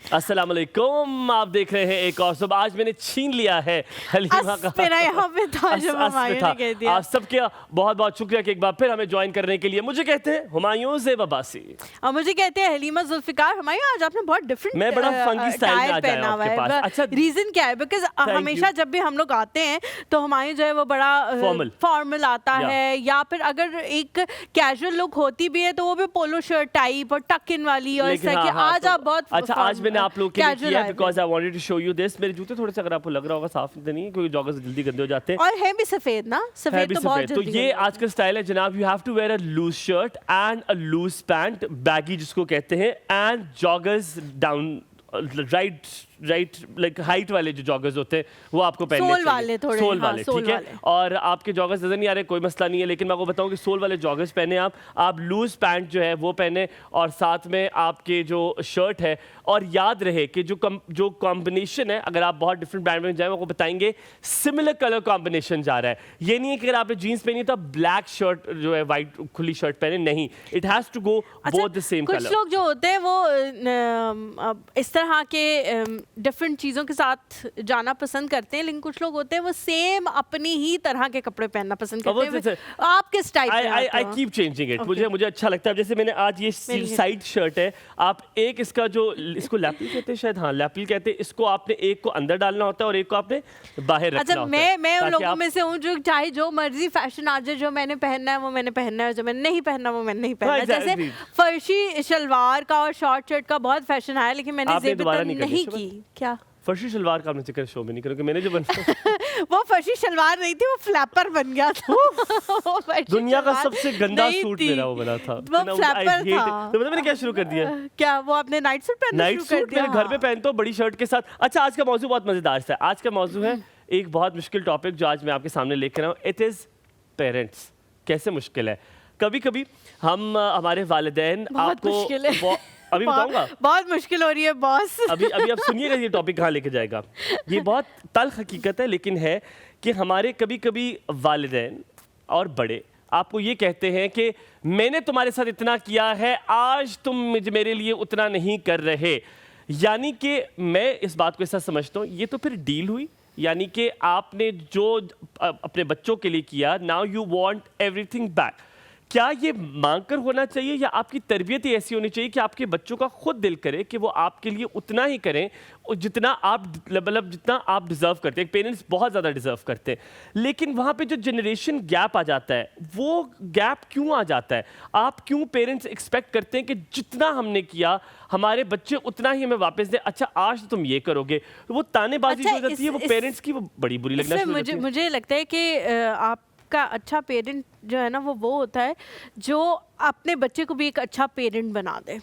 अस्सलाम वालेकुम, आप देख रहे हैं एक और सुबह। आज मैंने छीन लिया है हलीमा का। मेरा यहाँ पे था जब हुमायूं ने कह दिया। आप सबके बहुत बहुत शुक्रिया कि एक बार फिर हमें ज्वाइन करने के लिए। मुझे कहते हैं हुमायूं ज़ेब अब्बासी और मुझे कहते हैं हलीमा जुल्फिकार। हुमायूं, आज आपने बहुत डिफरेंट, मैं बड़ा फंकी स्टाइल में आ जाया आपके पास। अच्छा, रीजन क्या है? बिकॉज हमेशा जब भी हम लोग आते हैं तो हुमायूं जो है वो बड़ा फॉर्मल आता है, या फिर अगर एक कैजुअल लुक होती भी है तो वो भी पोलो शर्ट टाइप और टक इन वाली और इस तरह की। आज आप बहुत अच्छा, आज मैंने आप लोग के लिए किया because I wanted to show you this. मेरे जूते थोड़े से, अगर आपको लग रहा होगा, साफ नहीं है क्योंकि जॉगर्स जल्दी गंदे हो जाते हैं और है भी सफेद ना, सफेद तो बहुत जल्दी। तो ये आज का स्टाइल है जनाब। You have to wear a loose shirt and a loose pant, baggy जिसको कहते हैं, and joggers down right like height वाले जो जॉगर्स होते हैं वो आपको पहनने चाहिए। सोल वाले, ठीक है। और आपके जॉगर्स नजर नहीं आ रहे, कोई मसला नहीं है, लेकिन मैं आपको बताऊं कि सोल वाले जॉगर्स पहने आप लूज पैंट जो है वो पहने, और साथ में आपके जो शर्ट है। और याद रहे कि जो कॉम्बिनेशन है, अगर आप बहुत डिफरेंट ब्रांड में जाए, आपको बताएंगे सिमिलर कलर कॉम्बिनेशन जा रहा है। ये नहीं है कि अगर आपने जीन्स पहनी तो ब्लैक शर्ट जो है व्हाइट खुली शर्ट पहने, नहीं, it has to go both the same colour. कुछ लोग जो होते हैं वो इस तरह के डिफरेंट चीज़ों के साथ जाना पसंद करते हैं, लेकिन कुछ लोग होते हैं वो सेम अपनी ही तरह के कपड़े पहनना पसंद करते हैं। आप किस टाइप के? I keep changing it. मुझे अच्छा लगता है। जैसे मैंने आज ये साइड शर्ट है, आप एक इसका जो इसको लैपिल कहते हैं शायद, हाँ लैपिल कहते हैं, इसको आपने एक को अंदर डालना होता है और एक को आपने बाहर रखना होता है। मैं उन लोगों में से हूँ जो चाहे जो मर्जी फैशन आ जाए, जो मैंने पहनना है वो मैंने पहनना है, जो मैंने नहीं पहनना वो मैंने नहीं पहनना। जैसे फर्शी शलवार का और शॉर्ट शर्ट का बहुत फैशन आया, लेकिन मैंने नहीं की। क्या फर्शी शलवार का आपने जिक्र शो में नहीं करोगे? मैंने जो बना वो फर्शी शलवार नहीं थी, वो फ्लैपर बन गया था। दुनिया का सबसे गंदा सूट मेरा वो बना था। वो फ्लैपर था। तो मैंने क्या शुरू कर दिया? क्या वो आपने नाइट सूट पहनना शुरू कर दिया? मैंने घर में पहनता हूं बड़ी शर्ट के साथ। अच्छा, आज का मौजू बहुत मजेदार है। आज का मौजू है एक बहुत मुश्किल टॉपिक जो आज मैं आपके सामने लेकर आया हूं। It is parents. कैसे मुश्किल है? कभी कभी हम हमारे वालिदैन आपको अभी बताऊंगा, बहुत मुश्किल हो रही है बॉस। अभी आप सुनिएगा ये टॉपिक कहाँ लेके जाएगा। ये बहुत तल्ख हकीकत है, लेकिन है कि हमारे कभी कभी वालिदैन और बड़े आपको ये कहते हैं कि मैंने तुम्हारे साथ इतना किया है, आज तुम मेरे लिए उतना नहीं कर रहे। यानी कि मैं इस बात को ऐसा समझता हूँ, ये तो फिर डील हुई। यानी कि आपने जो अपने बच्चों के लिए किया, now you want everything back. क्या ये मांग कर होना चाहिए, या आपकी तरबियत ही ऐसी होनी चाहिए कि आपके बच्चों का खुद दिल करे कि वो आपके लिए उतना ही करें जितना आप जितना आप डिज़र्व करते हैं? पेरेंट्स बहुत ज़्यादा डिज़र्व करते हैं, लेकिन वहाँ पे जो जनरेशन गैप आ जाता है, वो गैप क्यों आ जाता है? आप क्यों पेरेंट्स एक्सपेक्ट करते हैं कि जितना हमने किया हमारे बच्चे उतना ही हमें वापस दें? अच्छा, आज तो तुम ये करोगे, वो तानेबाजी जो जाती है वो पेरेंट्स की, वो बड़ी बुरी लगना शुरू होती है। मुझे लगता है कि आप का अच्छा पेरेंट जो है ना वो होता है जो अपने बच्चे को भी एक अच्छा पेरेंट बना दे।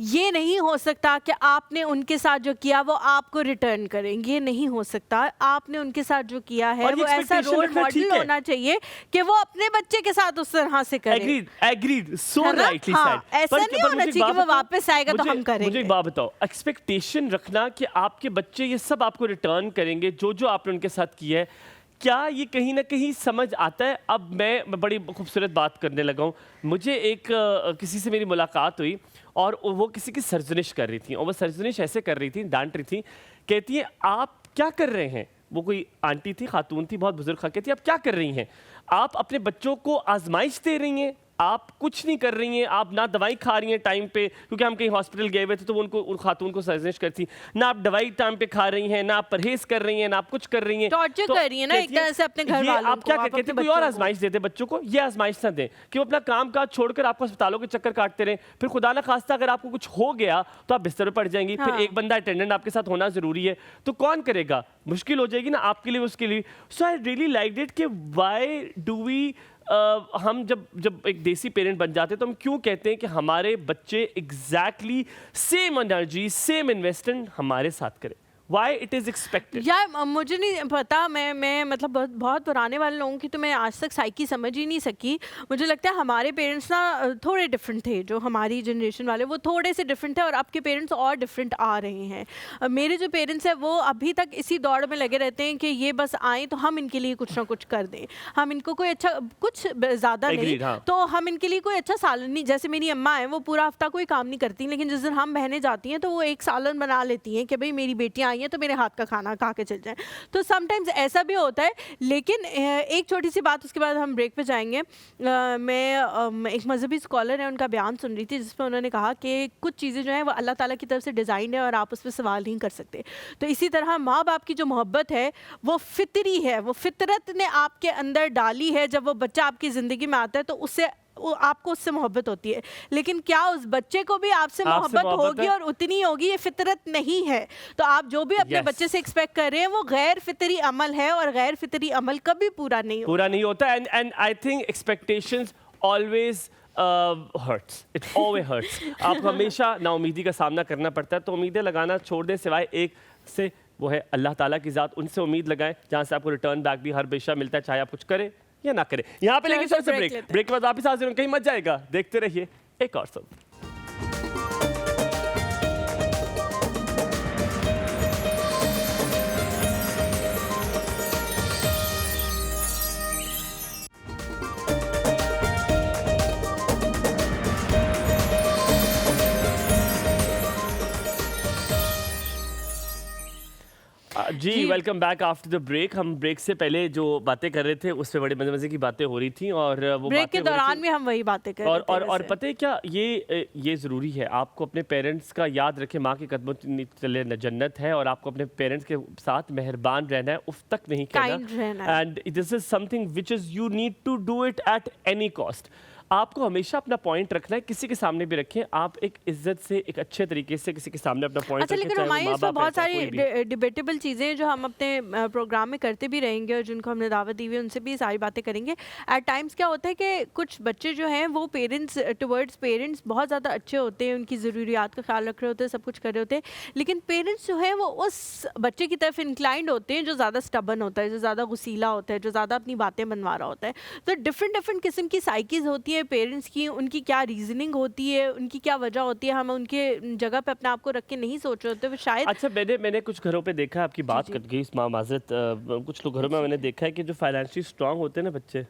ये नहीं हो सकता कि आपने उनके साथ जो किया वो आपको रिटर्न करें, ये नहीं हो सकता। आपने उनके साथ जो किया है वो ऐसा रोल मॉडल होना चाहिए कि वो अपने बच्चे के साथ उस तरह से करे। एग्रीड, सो राइटली सेड। ऐसा नहीं होना चाहिए कि वो वापस आएगा तो हम करेंगे। मुझे एक बात बताओ, एक्सपेक्टेशन रखना कि आपके बच्चे ये सब आपको रिटर्न करेंगे जो आपने उनके साथ किया है, क्या ये कहीं ना कहीं समझ आता है? अब मैं बड़ी खूबसूरत बात करने लगा हूँ। मुझे एक किसी से मेरी मुलाकात हुई और वो किसी की सरजनिश कर रही थी, और वो सरजनिश ऐसे कर रही थी, डांट रही थी। कहती है आप क्या कर रहे हैं? वो कोई आंटी थी, खातून थी, बहुत बुजुर्ग। कहती है आप क्या कर रही हैं? आप अपने बच्चों को आजमाइश दे रही हैं, आप कुछ नहीं कर रही हैं, आप ना दवाई खा रही हैं टाइम पे, क्योंकि हम कहीं हॉस्पिटल गए हुए थे तो उनको उन खातून को सजेस्ट करती, ना आप दवाई टाइम पे खा रही हैं, ना आप परहेज कर रही हैं, ना आप कुछ कर रही हैं, टॉर्चर कर रही हैं ना एक तरह से अपने घर वालों को। आप क्या कहते हैं? कोई और आजमाइश देते बच्चों को, ये आजमाइश ना दें कि वो अपना काम काज छोड़कर आपको अस्पतालों के चक्कर काटते रहे। फिर खुदा ना खास्ता अगर आपको कुछ हो गया तो आप बिस्तर पर पड़ जाएंगी। फिर एक बंदा अटेंडेंट आपके साथ होना जरूरी है, तो कौन करेगा? मुश्किल हो जाएगी ना आपके लिए, उसके लिए। सो आई रियली लाइक इट कि व्हाई डू वी हम जब एक देसी पेरेंट बन जाते हैं तो हम क्यों कहते हैं कि हमारे बच्चे exactly same energy, same investment हमारे साथ करें? Why it is expected? यार मुझे नहीं पता, मैं मतलब बहुत पुराने वाले लोगों की तो मैं आज तक साइकी समझ ही नहीं सकी। मुझे लगता है हमारे पेरेंट्स ना थोड़े डिफरेंट थे, जो हमारी जनरेशन वाले वो थोड़े से डिफरेंट थे, और अब के पेरेंट्स और डिफरेंट आ रहे हैं। मेरे जो पेरेंट्स हैं वो अभी तक इसी दौड़ में लगे रहते हैं कि ये बस आए तो हम इनके लिए कुछ ना कुछ कर दें, हम इनको कोई अच्छा कुछ ज़्यादा नहीं, Agreed, हाँ। तो हम इनके लिए कोई अच्छा सालन नहीं, जैसे मेरी अम्मा है वो पूरा हफ्ता कोई काम नहीं करती, लेकिन जिस दिन हम बहनें जाती हैं तो वो एक सालन बना लेती हैं कि भाई मेरी बेटियां आई हैं तो मेरे हाथ का खाना खा के चल जाएं। तो समटाइम्स ऐसा भी होता है। लेकिन एक छोटी सी बात, उसके बाद हम ब्रेक पे जाएंगे। मैं एक मजहबी स्कॉलर है, उनका बयान सुन रही थी जिसमें उन्होंने कहा कि कुछ चीज़ें जो हैं वो अल्लाह ताला की तरफ से डिज़ाइन है और आप उस पर सवाल नहीं कर सकते। तो इसी तरह माँ बाप की जो मोहब्बत है वो फितरी है, वो फितरत ने आपके अंदर डाली है। जब वो बच्चा आपकी ज़िंदगी में आता है तो उससे आपको उससे मोहब्बत होती है, लेकिन क्या उस बच्चे को भी आपसे मोहब्बत होगी और उतनी होगी? ये फितरत नहीं है। तो आप जो भी अपने बच्चे से एक्सपेक्ट कर रहे हैं वो गैर फितरी अमल है, और गैर फितरी अमल कभी पूरा नहीं होता। And I think expectations always hurts, it always hurts. आपको हमेशा नाउमीदी का सामना करना पड़ता है, तो उम्मीदें लगाना छोड़ दें, सिवाय एक से, वो है अल्लाह ताला की ज़ात। उनसे उम्मीद लगाएं जहाँ से आपको रिटर्न बैक भी हर हमेशा मिलता है, चाहे आप कुछ करें या ना करें। यहाँ पे लेकिन सबसे ब्रेक के बाद वापस हाजिर हों, कहीं मत जाएगा, देखते रहिए एक और सब। जी welcome back after the break. हम ब्रेक से पहले जो बातें कर रहे थे उस पे बड़े मजे की बातें हो रही थी, और वो ब्रेक के दौरान भी हम वही बातें कर रहे थे। और पता है क्या, ये ज़रूरी है, आपको अपने पेरेंट्स का याद रखें, माँ के कदमों चले जन्नत है, और आपको अपने पेरेंट्स के साथ मेहरबान रहना है, उफ तक नहीं कहना। And this is something which is you need to do it at any cost. आपको हमेशा अपना पॉइंट रखना है, किसी के सामने भी रखें, आप एक इज्जत से, एक अच्छे तरीके से किसी के सामने अपना पॉइंट रखें। लेकिन हमारे इसमें बहुत सारी डिबेटेबल चीज़ें जो हम अपने प्रोग्राम में करते भी रहेंगे, और जिनको हमने दावत दी हुई है उनसे भी सारी बातें करेंगे। एट टाइम्स क्या होता है कि कुछ बच्चे जो हैं वो पेरेंट्स टुवर्ड्स पेरेंट्स बहुत ज़्यादा अच्छे होते हैं, उनकी ज़रूरियात का ख्याल रख रहे होते हैं, सब कुछ कर रहे होते हैं, लेकिन पेरेंट्स जो हैं वो उस बच्चे की तरफ इंक्लाइंड होते हैं जो ज़्यादा स्टबन होता है, जो ज़्यादा गुसीला होता है, जो ज़्यादा अपनी बातें मनवा रहा होता है। तो डिफरेंट किस्म की साइकीज़ होती है पेरेंट्स की, उनकी क्या रीजनिंग होती है, उनकी क्या वजह होती है, हम उनके जगह पे अपने आप को रख के नहीं सोच रहे होते शायद। अच्छा, मैंने कुछ घरों पे देखा है, आपकी बात कट गई इस माजरत, कुछ लोग घरों में मैंने देखा है कि जो फाइनेंशियली स्ट्रांग होते हैं ना बच्चे,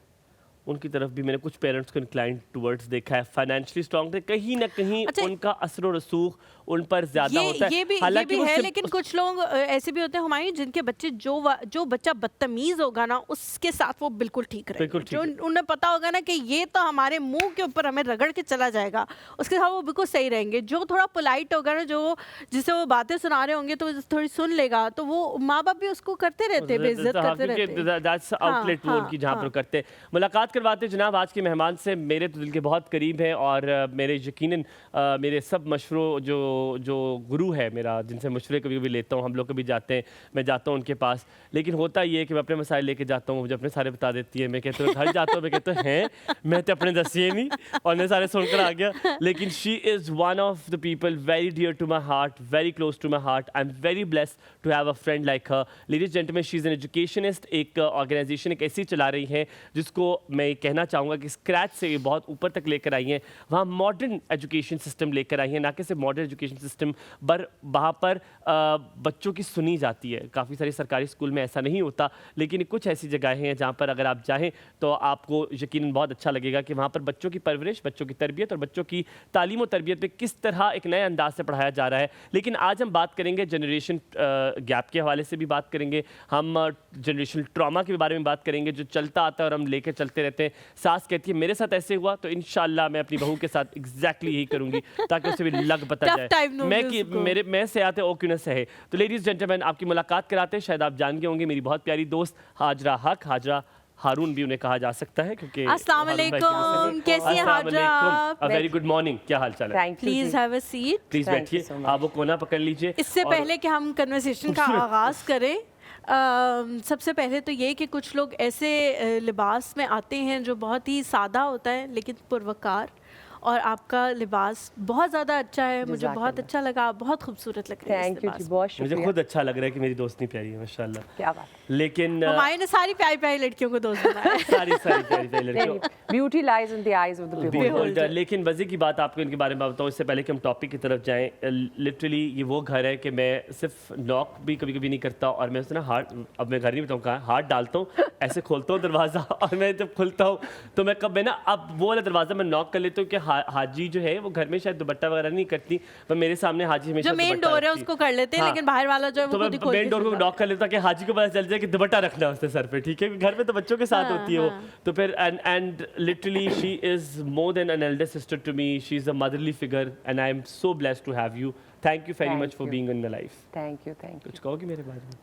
उनकी तरफ भी मैंने कुछ पेरेंट्स को इंक्लाइंड टुवर्ड्स देखा है, फाइनेंशियली स्ट्रांग थे, कहीं ना कहीं उनका असर और रसूख उन पर ज्यादा होता है। ये भी है, लेकिन कुछ लोग ऐसे भी होते हैं हमारे, जिनके बच्चे जो बच्चा बदतमीज होगा ना उसके साथ वो बिल्कुल ठीक रहेंगे, जो उन्हें पता होगा ना कि ये तो हमारे मुंह के ऊपर हमें रगड़ के चला जाएगा, उसके साथ वो बिल्कुल सही रहेंगे। जो थोड़ा पोलाइट होगा ना, जो जिसे वो बातें सुना रहे होंगे तो थोड़ी सुन लेगा, तो वो माँ बाप भी उसको करते रहते, बेइज्जत करते रहते, आउटलेट वो उनकी जहाँ पर करते। मुलाकात करवाते जनाब आज के मेहमान से, मेरे तो दिल के बहुत करीब हैं, और मेरे यकीनन मेरे सब मशवरों जो गुरु है मेरा, जिनसे मशवरे कभी कभी लेता हूँ, हम लोग कभी जाते हैं, मैं जाता हूँ उनके पास, लेकिन होता ये है कि मैं अपने मसाइल लेके जाता हूँ, मुझे अपने सारे बता देती है, मैं कहता हूँ घर जाता हूँ, मैं कहता हूँ हैं मैं तो अपने दसिए नहीं, और मैं सारे सुनकर आ गया। लेकिन she is one of the people very dear to my heart, very close to my heart. I am very blessed to have a friend like her. Ladies gentleman, she is an educationist, एक organisation एक ऐसी चला रही है जिसको मैं कहना चाहूँगा कि स्क्रैच से ये बहुत ऊपर तक लेकर आई हैं। वहाँ मॉडर्न एजुकेशन सिस्टम लेकर आई हैं, ना कि सिर्फ मॉडर्न एजुकेशन सिस्टम पर वहाँ पर बच्चों की सुनी जाती है। काफ़ी सारे सरकारी स्कूल में ऐसा नहीं होता, लेकिन कुछ ऐसी जगहें हैं जहाँ पर अगर आप चाहें तो आपको यकीनन बहुत अच्छा लगेगा कि वहाँ पर बच्चों की परवरिश, बच्चों की तरबियत और बच्चों की तालीम और तरबियत पे किस तरह एक नए अंदाज से पढ़ाया जा रहा है। लेकिन आज हम बात करेंगे जनरेशन गैप के हवाले से भी बात करेंगे, हम जनरेशनल ट्रॉमा के बारे में बात करेंगे जो चलता आता है और हम लेकर चलते रहते हैं। सास कहती है मेरे साथ ऐसे हुआ तो इंशाल्लाह मैं अपनी बहू के साथ एग्जैक्टली यही करूँगी, ताकि उसे भी लग पता जाए मैं से आते ओ क्यों न सहे। तो लेडीज जेंटलमैन, आपकी मुलाकात कराते हैं, शायद आप जान गए होंगे, मेरी बहुत प्यारी दोस्त हाजरा हक, हाजरा हारून भी उन्हें कहा जा सकता है, क्योंकि अस्सलाम वालेकुम, कैसी हैं हाजरा? वेरी गुड मॉर्निंग, क्या हाल चाल है? Please have a seat, please बैठिए, आप वो कोना पकड़ लीजिए। इससे पहले कि हम कन्वर्सेशन का आगाज करें, सबसे पहले तो ये कि कुछ लोग ऐसे लिबास में आते हैं जो बहुत ही सादा होता है लेकिन पुरवकार, और आपका लिबास बहुत ज़्यादा अच्छा है, मुझे बहुत अच्छा लगा, आप बहुत खूबसूरत लग रही है थैंक यू जी, बहुत मुझे शुक्रिया। खुद अच्छा लग रहा है कि मेरी दोस्त नहीं प्यारी है माशाल्लाह। क्या बात लेकिन हमारे ने सारी प्यारी प्यारी लड़कियों को दोस्त बनाया। सारी सारी प्यारी प्यारी लड़कियों beauty lies in the eyes of the beholder. Beholder। लेकिन मजे की बात आपको इनके बारे में बताऊं इससे पहले कि हम टॉपिक की तरफ जाएं, लिटरली ये वो घर है कि मैं सिर्फ नॉक भी कभी कभी नहीं करता और मैं उससे ना हार्ट, अब मैं घर नहीं बताऊँ कहाँ, हाथ डालता हूँ, ऐसे खोलता हूँ दरवाज़ा और मैं जब खुलता हूँ तो मैं ना अब वो वाला दरवाज़ा मैं नॉक कर लेता हूँ कि हाजी जो है वो घर में शायद दुपट्टा वगैरह नहीं करती, पर मेरे सामने हाजी हमेशा जो मेन डोर है उसको कर लेते हैं, हाँ। लेकिन बाहर वाला जो है वो तो मैं खुद ही खोल मेन के डोर को चला नॉक कर लेता कि हाजी को पता चल जाए कि दुपट्टा रखना है उसने सर पे, ठीक है, घर में तो बच्चों के साथ हाँ, होती है वो। हाँ। तो फिर and literally she is more than an elder sister to me, she is a motherly figure and I am so blessed to have you. Thank you very Thank much for you. Being in my life. Thank you, thank you. कुछ कहोगे मेरे बारे में?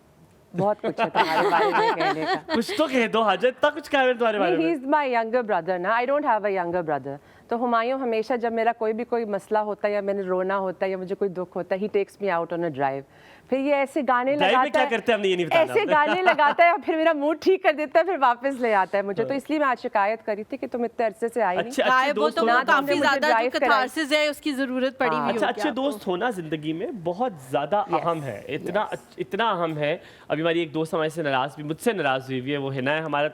बहुत कुछ है तुम्हारे बारे में कहने का। कुछ तो कह दो हाजत, इतना कुछ कहा है तुम्हारे बारे ही में। इज माय यंगर ब्रदर ना, I don't have a younger brother. तो हुमायूं हमेशा जब मेरा कोई मसला होता है या मैंने रोना होता है या मुझे कोई दुख होता है, he takes me out on a drive. फिर ये ऐसे गाने ड्राइव में लगाता क्या है, करते हैं हमने ये नहीं बताना ऐसे आपने। गाने लगाता है और फिर मेरा मूड ठीक कर देता है, फिर वापस ले आता है मुझे। तो इसलिए मैं आज शिकायत करी थी कि तुम इतने अरसे से आई नहीं। अच्छे गायब हो दोस्त तो होना वो तुमने काफी मुझे ज्यादा drive जो कराई। कैथारसिस है उसकी जरूरत पड़ी हुई अच्छा, होगी अच्छे आपको। दोस्त होना जिंदगी में बहुत ज्यादा अहम है, इतना अहम है। अभी हमारी एक दोस्त हमारे से नाराज भी, मुझसे नाराज हुई है, वो हिना है, हमारा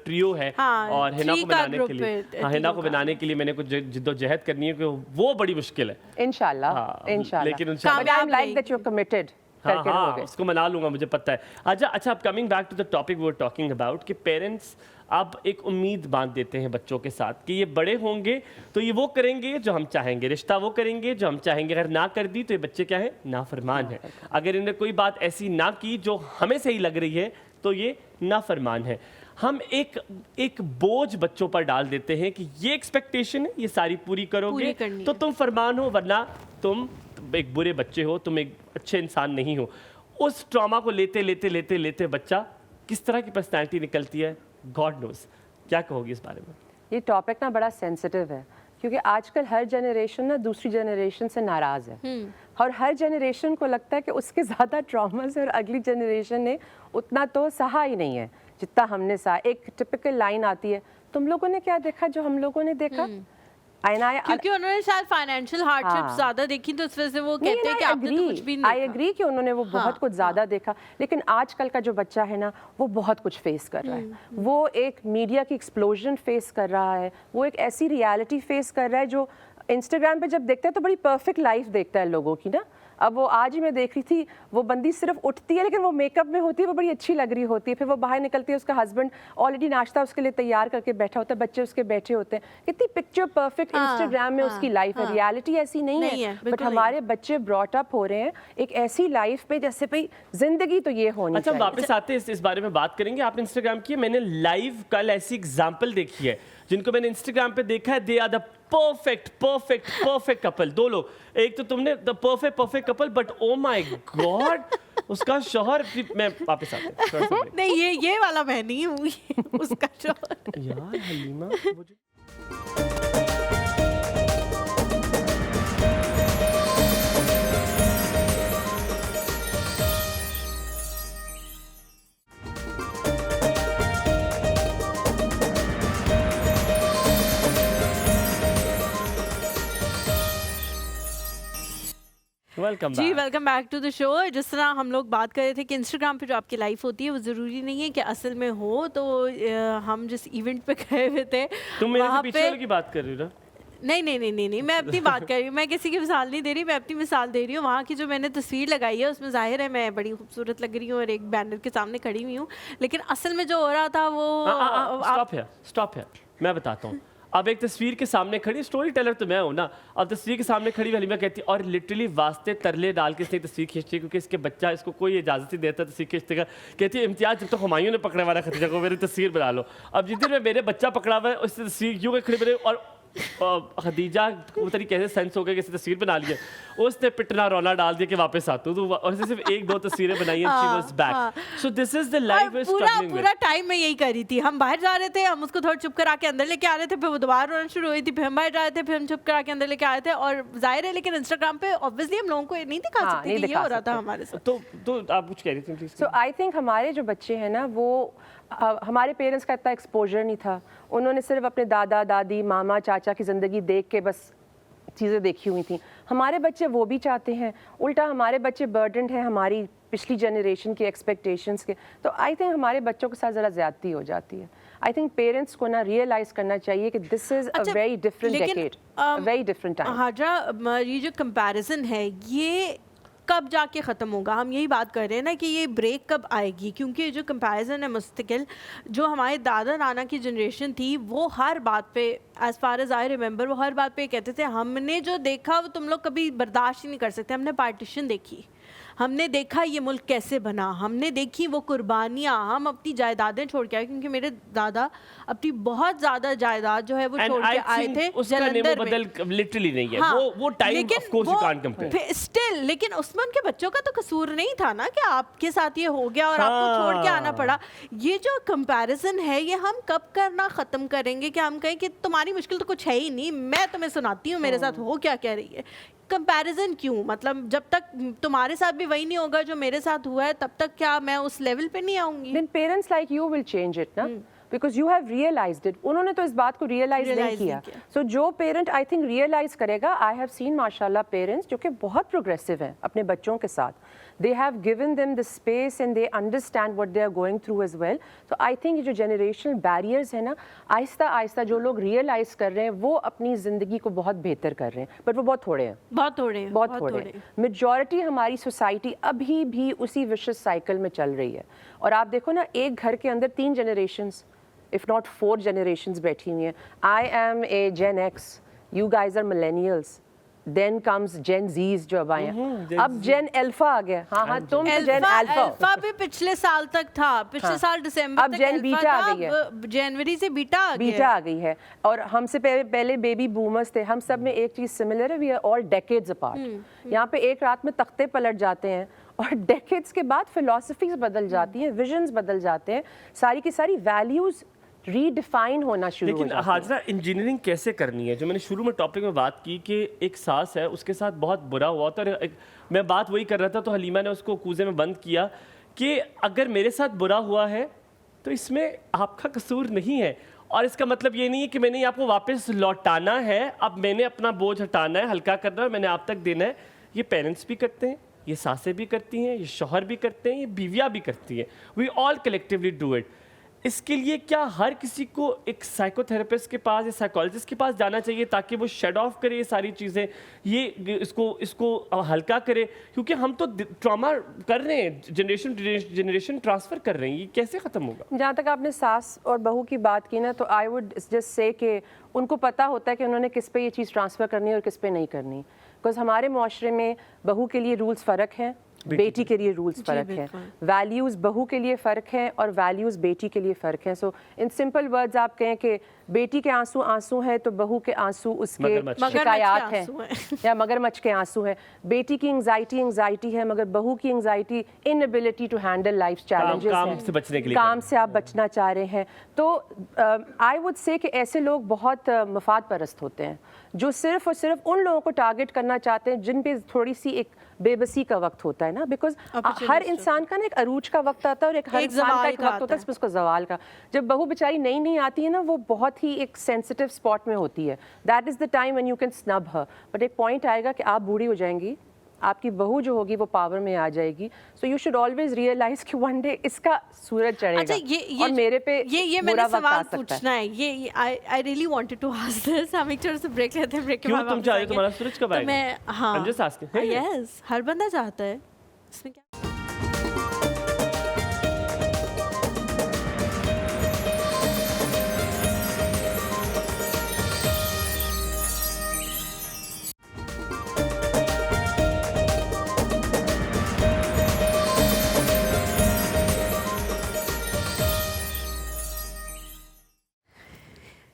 ट्रियो है। हाँ, और हिना थ्री को का बनाने ग्रुप के लिए, है, हाँ, हिना को तीनों का। बनाने के लिए मैंने कुछ जिद्दोजहद करनी है कि वो बड़ी मुश्किल है। इंशाल्लाह, हाँ, इंशाल्लाह। लेकिन इंशाल्लाह। But I'm like that you're committed करके हाँ, रहोगे। उसको मना लूंगा, मुझे पता है। अच्छा, अब coming back to the topic we were talking about कि पेरेंट्स अब एक उम्मीद बांध देते हैं बच्चों के साथ कि ये बड़े होंगे तो ये वो करेंगे जो हम चाहेंगे, रिश्ता वो करेंगे जो हम चाहेंगे। अगर ना कर दी तो ये बच्चे क्या है, नाफरमान है। अगर इन्होंने कोई बात ऐसी ना की जो हमें सही लग रही है तो ये नाफरमान है। हम एक बोझ बच्चों पर डाल देते हैं कि ये एक्सपेक्टेशन है, ये सारी पूरी करोगे पूरी करनी तो है। तुम फरमान हो, वरना तुम एक बुरे बच्चे हो, तुम एक अच्छे इंसान नहीं हो। उस ट्रॉमा को लेते बच्चा किस तरह की पर्सनैलिटी निकलती है, गॉड नोज। क्या कहोगी इस बारे में? ये टॉपिक ना बड़ा सेंसिटिव है क्योंकि आजकल हर जनरेशन ना दूसरी जनरेशन से नाराज़ है और हर जनरेशन को लगता है कि उसके ज़्यादा ट्रॉमास और अगली जनरेशन ने उतना तो सहा ही नहीं है जितना हमने सहा। एक टिपिकल लाइन आती है, तुम लोगों ने क्या देखा जो हम लोगों ने देखा। क्योंकि उन्होंने शायद फाइनेंशियल हार्डशिप हाँ। ज्यादा देखी तो इस वजह से वो कहते हैं कि आपने तो कुछ भी नहीं आई देखा। एग्री कि उन्होंने वो बहुत हाँ, कुछ ज्यादा देखा, लेकिन आजकल का जो बच्चा है ना वो बहुत कुछ फेस कर रहा है। वो एक मीडिया की एक्सप्लोजन फेस कर रहा है, वो एक ऐसी रियलिटी फेस कर रहा है जो इंस्टाग्राम पे जब देखता है तो बड़ी परफेक्ट लाइफ देखता है लोगों की ना। अब वो आज ही मैं देख रही थी, वो बंदी सिर्फ उठती है लेकिन वो मेकअप में होती है, वो बड़ी अच्छी लग रही होती है। फिर वो बाहर निकलती है, उसका हस्बैंड ऑलरेडी नाश्ता उसके लिए तैयार करके बैठा होता है, बच्चे उसके बैठे होते हैं। कितनी पिक्चर परफेक्ट इंस्टाग्राम में उसकी लाइफ है, रियलिटी ऐसी नहीं है। बट हमारे बच्चे ब्रॉट अप हो रहे हैं एक ऐसी लाइफ पे जैसे भाई जिंदगी तो ये होनी अच्छा, चाहिए। वापस आते हैं इस बारे में बात करेंगे। आपने इंस्टाग्राम की, मैंने लाइव कल ऐसी एग्जांपल देखी है जिनको मैंने इंस्टाग्राम पे देखा है। They are the perfect couple. दो लोग, एक तो तुमने the perfect couple, but oh my god उसका शौहर। मैं वापस आते हैं थोड़ा सा break। नहीं, ये वाला मैं नहीं हूँ, ये उसका शौहर। यार हलीमा मुझे वेलकम जी, welcome back to the show. जिस तरह हम लोग बात कर रहे थे कि इंस्टाग्राम पे जो आपकी लाइफ होती है वो ज़रूरी नहीं है कि असल में हो। तो हम जिस इवेंट पे गए हुए थे तुम मेरे से वहाँ पीछे पे वाले की बात कर रही हो ना? नहीं, मैं अपनी बात कर रही हूँ। मैं किसी की मिसाल नहीं दे रही, मैं अपनी मिसाल दे रही हूँ। वहाँ की जो मैंने तस्वीर लगाई है उसमें जाहिर है मैं बड़ी खूबसूरत लग रही हूँ और एक बैनर के सामने खड़ी हुई हूँ, लेकिन असल में जो हो रहा था वो स्टॉप है, मैं बताता हूँ। अब एक तस्वीर के सामने खड़ी, स्टोरी टेलर तो मैं हूँ ना, अब तस्वीर के सामने खड़ी हलीमा कहती और लिटरली वास्ते तरले डाल के इसने तस्वीर खींचती है क्योंकि इसके बच्चा इसको कोई इजाज़त नहीं देता तस्वीर खींचने का। कहती है इम्तियाज जब तक हुमायूं ने पकड़े वाला खतीजा को मेरी तस्वीर बना लो। अब जिस दिन में मेरे बच्चा पकड़ा हुआ है उससे तस्वीर यूँ खड़ी बने और खदीजा वो तरीके से सेंस हो गया कि इसने तस्वीर बना ली है, उसने पिटना रोना डाल दिया कि वापस आतू तो और सिर्फ एक दो तस्वीरें बनाई हैं। She was back. So this is the life we are struggling with. पूरा टाइम मैं यही कर रही थी। हम बाहर जा रहे थे, हम उसको थोड़ा चुप करा के अंदर लेके आ रहे थे, फिर वो दोबारा रोना शुरू हुई थी, फिर हम बाहर जा रहे थे, फिर हम चुप करा के अंदर लेके आए थे। और जाहिर है लेकिन इंस्टाग्राम पे ऑब्वियसली हम लोगों को नहीं दिखा सकते कि ये हो रहा था हमारे साथ। तो आप कुछ कह रही थी प्लीज? सो आई थिंक हमारे जो बच्चे हैं ना वो हमारे पेरेंट्स का इतना एक्सपोजर नहीं था। उन्होंने सिर्फ अपने दादा दादी मामा चाचा की ज़िंदगी देख के बस चीज़ें देखी हुई थी, हमारे बच्चे वो भी चाहते हैं, उल्टा हमारे बच्चे बर्डनड हैं हमारी पिछली जनरेशन के एक्सपेक्टेशंस के। तो आई थिंक हमारे बच्चों के साथ ज़रा ज़्यादती हो जाती है। आई थिंक पेरेंट्स को ना रियलाइज़ करना चाहिए कि this is a very different decade, very different time. Hajra, ये जो कंपैरिजन है ये कब जाके ख़त्म होगा? हम यही बात कर रहे हैं ना कि ये ब्रेक कब आएगी, क्योंकि ये जो कंपैरिजन है मुस्तकिल, जो हमारे दादा नाना की जनरेशन थी वो हर बात पे, as far as I remember, वो हर बात पे कहते थे हमने जो देखा वो तुम लोग कभी बर्दाश्त ही नहीं कर सकते। हमने पार्टीशन देखी, हमने देखा ये मुल्क कैसे बना, हमने देखी वो कुर्बानियाँ, हम अपनी जायदादें छोड़ के आए, क्योंकि मेरे दादा अपनी बहुत ज़्यादा जायदाद जो है वो छोड़ के आए थे जलंधर में। लिटरली नहीं है, हाँ, वो time of course you can't compare still, लेकिन उसमें उनके बच्चों का तो कसूर नहीं था ना कि आपके साथ ये हो गया और आपको छोड़ के आना पड़ा। ये जो कंपैरिजन है ये हम कब करना ख़त्म करेंगे कि हम कहें कि तुम्हारी मुश्किल तो कुछ है ही नहीं, मैं तुम्हें सुनाती हूँ मेरे साथ हो क्या कह रही है। कंपैरिजन क्यों? मतलब जब तक तुम्हारे साथ भी वही नहीं होगा जो मेरे साथ हुआ है, तब तक क्या मैं उस लेवल पे नहीं आऊंगी? Then parents like you will change it, ना? Because you have realized it. उन्होंने तो इस बात को realize नहीं किया। So जो parent I think realize करेगा, I have seen माशाल्लाह parents जो कि बहुत progressive हैं अपने बच्चों के साथ। They have given them the space and they understand what they are going through as well. So I think ये जो generational barriers है ना, आहिस्ता आहिस्ता जो लोग realize कर रहे हैं वो अपनी ज़िंदगी को बहुत बेहतर कर रहे हैं, but वो बहुत थोड़े हैं। बहुत थोड़े हैं, बहुत थोड़े हैं। मेजॉरिटी हमारी सोसाइटी अभी भी उसी विशेष साइकिल में चल रही है। और आप देखो ना, एक घर के अंदर 3 जनरेशंस, इफ नॉट 4 जनरेशंस बैठी हुई हैं। I am a Gen X, you guys are millennials, then comes Gen Zs जो अब आए हैं, अब जेन अल्फा आ गया। हाँ, तुम तो जेन अल्फा भी पिछले साल तक था, पिछले साल दिसंबर अब जेन बीटा आ गई है, जनवरी से बीटा आ गई है। और हमसे पहले बेबी बूमर्स थे। हम सब में एक चीज सिमिलर है, we are all decades apart. यहाँ पे एक रात में तख्ते पलट जाते हैं और डेकेड्स के बाद फिलॉसफीज बदल जाती हैं, विजन्स बदल जाते हैं, सारी की सारी वैल्यूज रीडिफाइन होना शुरू हो जाती है। लेकिन हाजरा, इंजीनियरिंग कैसे करनी है? जो मैंने शुरू में टॉपिक में बात की कि एक सास है, उसके साथ बहुत बुरा हुआ था, और मैं बात वही कर रहा था तो हलीमा ने उसको कूजे में बंद किया कि अगर मेरे साथ बुरा हुआ है तो इसमें आपका कसूर नहीं है, और इसका मतलब ये नहीं है कि मैंने आपको वापस लौटाना है, अब मैंने अपना बोझ हटाना है, हल्का करना है, मैंने आप तक देना है। ये पेरेंट्स भी करते हैं, ये सासें भी करती हैं, ये शौहर भी करते हैं, ये बीवियाँ भी करती हैं। We all collectively do it. इसके लिए क्या हर किसी को एक साइकोथेरेपिस्ट के पास या साइकोलॉजिस्ट के पास जाना चाहिए ताकि वो शेड ऑफ करे ये सारी चीज़ें, ये इसको हल्का करे? क्योंकि हम तो ट्रॉमा कर रहे हैं, जनरेशन ट्रांसफ़र कर रहे हैं, ये कैसे ख़त्म होगा? जहाँ तक आपने सास और बहू की बात की ना, तो आई वुड जस्ट से कि उनको पता होता है कि उन्होंने किस पे ये चीज़ ट्रांसफ़र करनी है और किस पे नहीं करनी। बिकॉज हमारे माशरे में बहू के लिए रूल्स फ़र्क हैं, बेटी के लिए रूल्स फ़र्क हैं, वैल्यूज़ बहू के लिए फ़र्क हैं और वैल्यूज़ बेटी के लिए फ़र्क हैं। सो इन सिंपल वर्ड्स आप कहें कि बेटी के आंसू आंसू हैं तो बहू के आंसू उसके शिकायत हैं या मगरमच्छ के आंसू हैं। बेटी की एंग्जाइटी है, मगर बहू की anxiety inability to handle life challenges है, काम से बचने के लिए, काम से आप बचना चाह रहे हैं। तो आई वुड से कि ऐसे लोग बहुत मफाद परस्त होते हैं जो सिर्फ और सिर्फ उन लोगों को टारगेट करना चाहते हैं जिन पे थोड़ी सी एक बेबसी का वक्त होता है ना। बिकॉज हर इंसान का ना एक अरूज का वक्त आता है और हर इंसान का एक वक्त होता है उसको जवाल का। जब बहू बेचारी नई आती है ना, वो बहुत ही एक सेंसिटिव स्पॉट में होती है। That is the time when you can snub her. But एक पॉइंट आएगा कि आप बूढ़ी हो जाएंगी, आपकी बहू जो होगी वो पावर में आ जाएगी। So you should always realise कि वन डे इसका सूरज चढ़ेगा। अच्छा, ये और मेरे पे ये मैंने सवाल पूछना है, ये I really wanted to ask this. हम एक छोटे से ब्रेक लेते हैं, ब्रेक के बाद क्यों तुम चाह रहे हो तुम्हारा सूरज कब आएगा? मैं हाँ, I'm just asking. यस, हर बंदा चाहता है, इसमें क्या?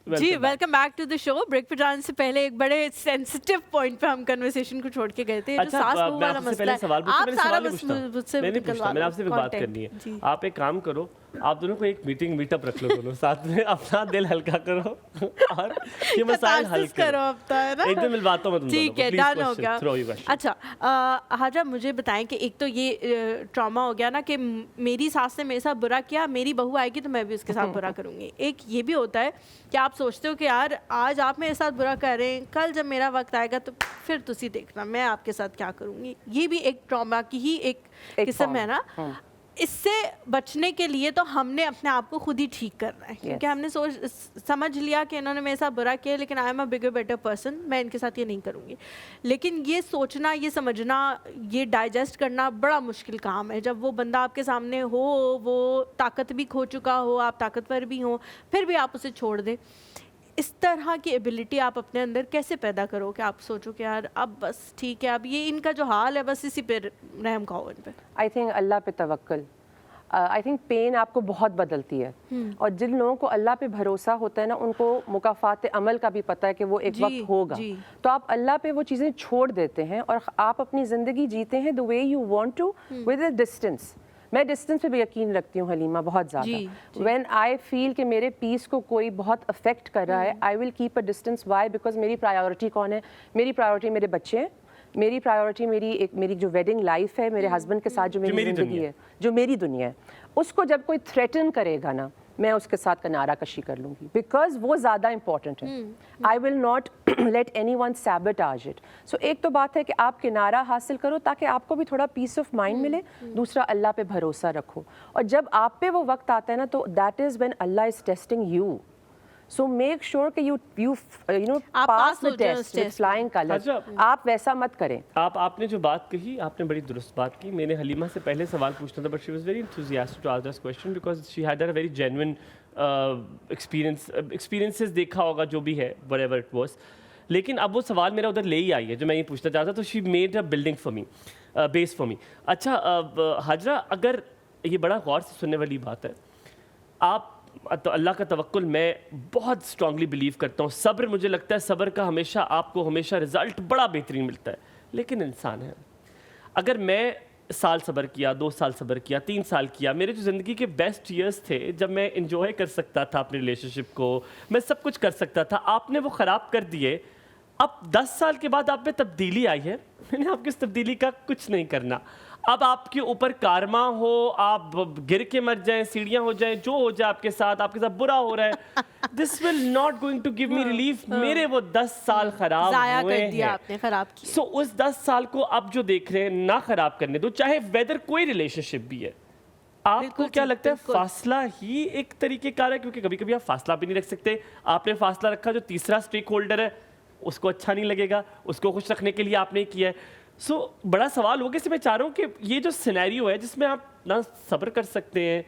जी, welcome back to the show. Break पे जाने से पहले एक बड़े सेंसिटिव पॉइंट पे हम कन्वर्सेशन को छोड़ के गए थे। अच्छा, जो सास बहू वाला मसला है, आप सारा मुझसे मैंने आपसे भी बात करनी है। आप एक काम करो, आप दोनों को एक मीटअप रख लो, दोनों साथ में, अपना दिल हल्का करो और ये मसाइल हल करो। एक दिन मिलवाता हूं मैं तुम दोनों को। ठीक है, डन हो गया। अच्छा हाजा, मुझे बताएं कि एक तो ये ट्रॉमा हो गया ना कि मेरी सास ने मेरे साथ बुरा किया, मेरी बहू आएगी तो मैं भी उसके साथ बुरा करूंगी। एक ये भी होता है कि आप सोचते हो कि यार आज आप मेरे साथ बुरा कर रहे हैं, कल जब मेरा वक्त आएगा तो फिर तुसी देखना मैं आपके साथ क्या करूँगी। ये भी एक ट्रॉमा की ही एक किस्म है ना। इससे बचने के लिए तो हमने अपने आप को खुद ही ठीक करना है, क्योंकि हमने समझ लिया कि इन्होंने मेरे साथ बुरा किया, लेकिन I am a bigger better person, मैं इनके साथ ये नहीं करूँगी। लेकिन ये सोचना, ये समझना, ये डाइजेस्ट करना बड़ा मुश्किल काम है। जब वो बंदा आपके सामने हो, वो ताकत भी खो चुका हो, आप ताकतवर भी हो, फिर भी आप उसे छोड़ दें। इस तरह की एबिलिटी आप अपने अंदर कैसे पैदा करो कि आप सोचो कि यार अब बस ठीक है, अब ये इनका जो हाल है बस इसी पे रहम खाओ इन पे। आई थिंक अल्लाह पे तवक्कुल। आई थिंक पेन आपको बहुत बदलती है, और जिन लोगों को अल्लाह पे भरोसा होता है ना, उनको मुकाफात अमल का भी पता है कि वो एक वक्त होगा। तो आप अल्लाह पे वो चीज़ें छोड़ देते हैं और आप अपनी ज़िंदगी जीते हैं the way you want to, with a distance. मैं डिस्टेंस पे भी यकीन रखती हूँ हलीमा, बहुत ज़्यादा। व्हेन आई फील कि मेरे पीस को कोई बहुत अफेक्ट कर रहा है, I will keep a distance. Why? Because मेरी प्रायोरिटी कौन है? मेरी प्रायोरिटी मेरे बच्चे हैं, मेरी प्रायोरिटी मेरी जो वेडिंग लाइफ है मेरे हस्बैंड के साथ, जो मेरी ज़िंदगी है, जो मेरी दुनिया है, उसको जब कोई थ्रेटन करेगा ना, मैं उसके साथ किनारा कशी कर लूँगी, बिकॉज वो ज़्यादा इंपॉर्टेंट है। I will not let anyone sabotage it. So एक तो बात है कि आप किनारा हासिल करो ताकि आपको भी थोड़ा पीस ऑफ माइंड मिले, दूसरा अल्लाह पे भरोसा रखो। और जब आप पे वो वक्त आता है ना, तो that is when Allah is testing you. So make sure कि you know pass the test with flying colours। आप वैसा मत करें। आपने जो बात कही, आपने बड़ी दुरुस्त बात की। मैंने हलीमा से पहले सवाल पूछना था, but she was very enthusiastic to ask this question because she had a very genuine experiences देखा होगा जो भी है, whatever it was। लेकिन अब वो सवाल मेरा उधर ले ही आई है जो मैं ये पूछना चाहता था। तो she made a building for me, base for me। अच्छा हाजरा, अगर ये बड़ा गौर से सुनने वाली बात है, आप तो अल्लाह का तवक्कुल मैं बहुत स्ट्रांगली बिलीव करता हूँ। सब्र, मुझे लगता है सब्र का हमेशा आपको हमेशा रिजल्ट बड़ा बेहतरीन मिलता है। लेकिन इंसान है, अगर मैं साल सब्र किया, 2 साल सब्र किया, 3 साल किया, मेरे जो ज़िंदगी के बेस्ट ईयर्स थे जब मैं इंजॉय कर सकता था अपने रिलेशनशिप को, मैं सब कुछ कर सकता था, आपने वो ख़राब कर दिए। अब 10 साल के बाद आप में तब्दीली आई है, मैंने आपकी इस तब्दीली का कुछ नहीं करना। अब आपके ऊपर कारमा हो, आप गिर के मर जाएं, सीढ़ियां हो जाएं, जो हो जाए आपके साथ बुरा हो रहा है, this will not going to give me relief. मेरे वो 10 साल खराब हुए हैं, आपने खराब किया। सो उस 10 साल को अब जो देख रहे हैं ना खराब करने दो, चाहे वेदर कोई रिलेशनशिप भी है। आपको क्या लगता है फासला ही एक तरीके कार है? क्योंकि कभी कभी आप फासला भी नहीं रख सकते। आपने फासला रखा, जो तीसरा स्टेक होल्डर है उसको अच्छा नहीं लगेगा, उसको खुश रखने के लिए आपने किया है। सो बड़ा सवाल हो गया। मैं चाह रहा हूँ कि ये जो सिनेरियो है जिसमें आप ना सब्र कर सकते हैं,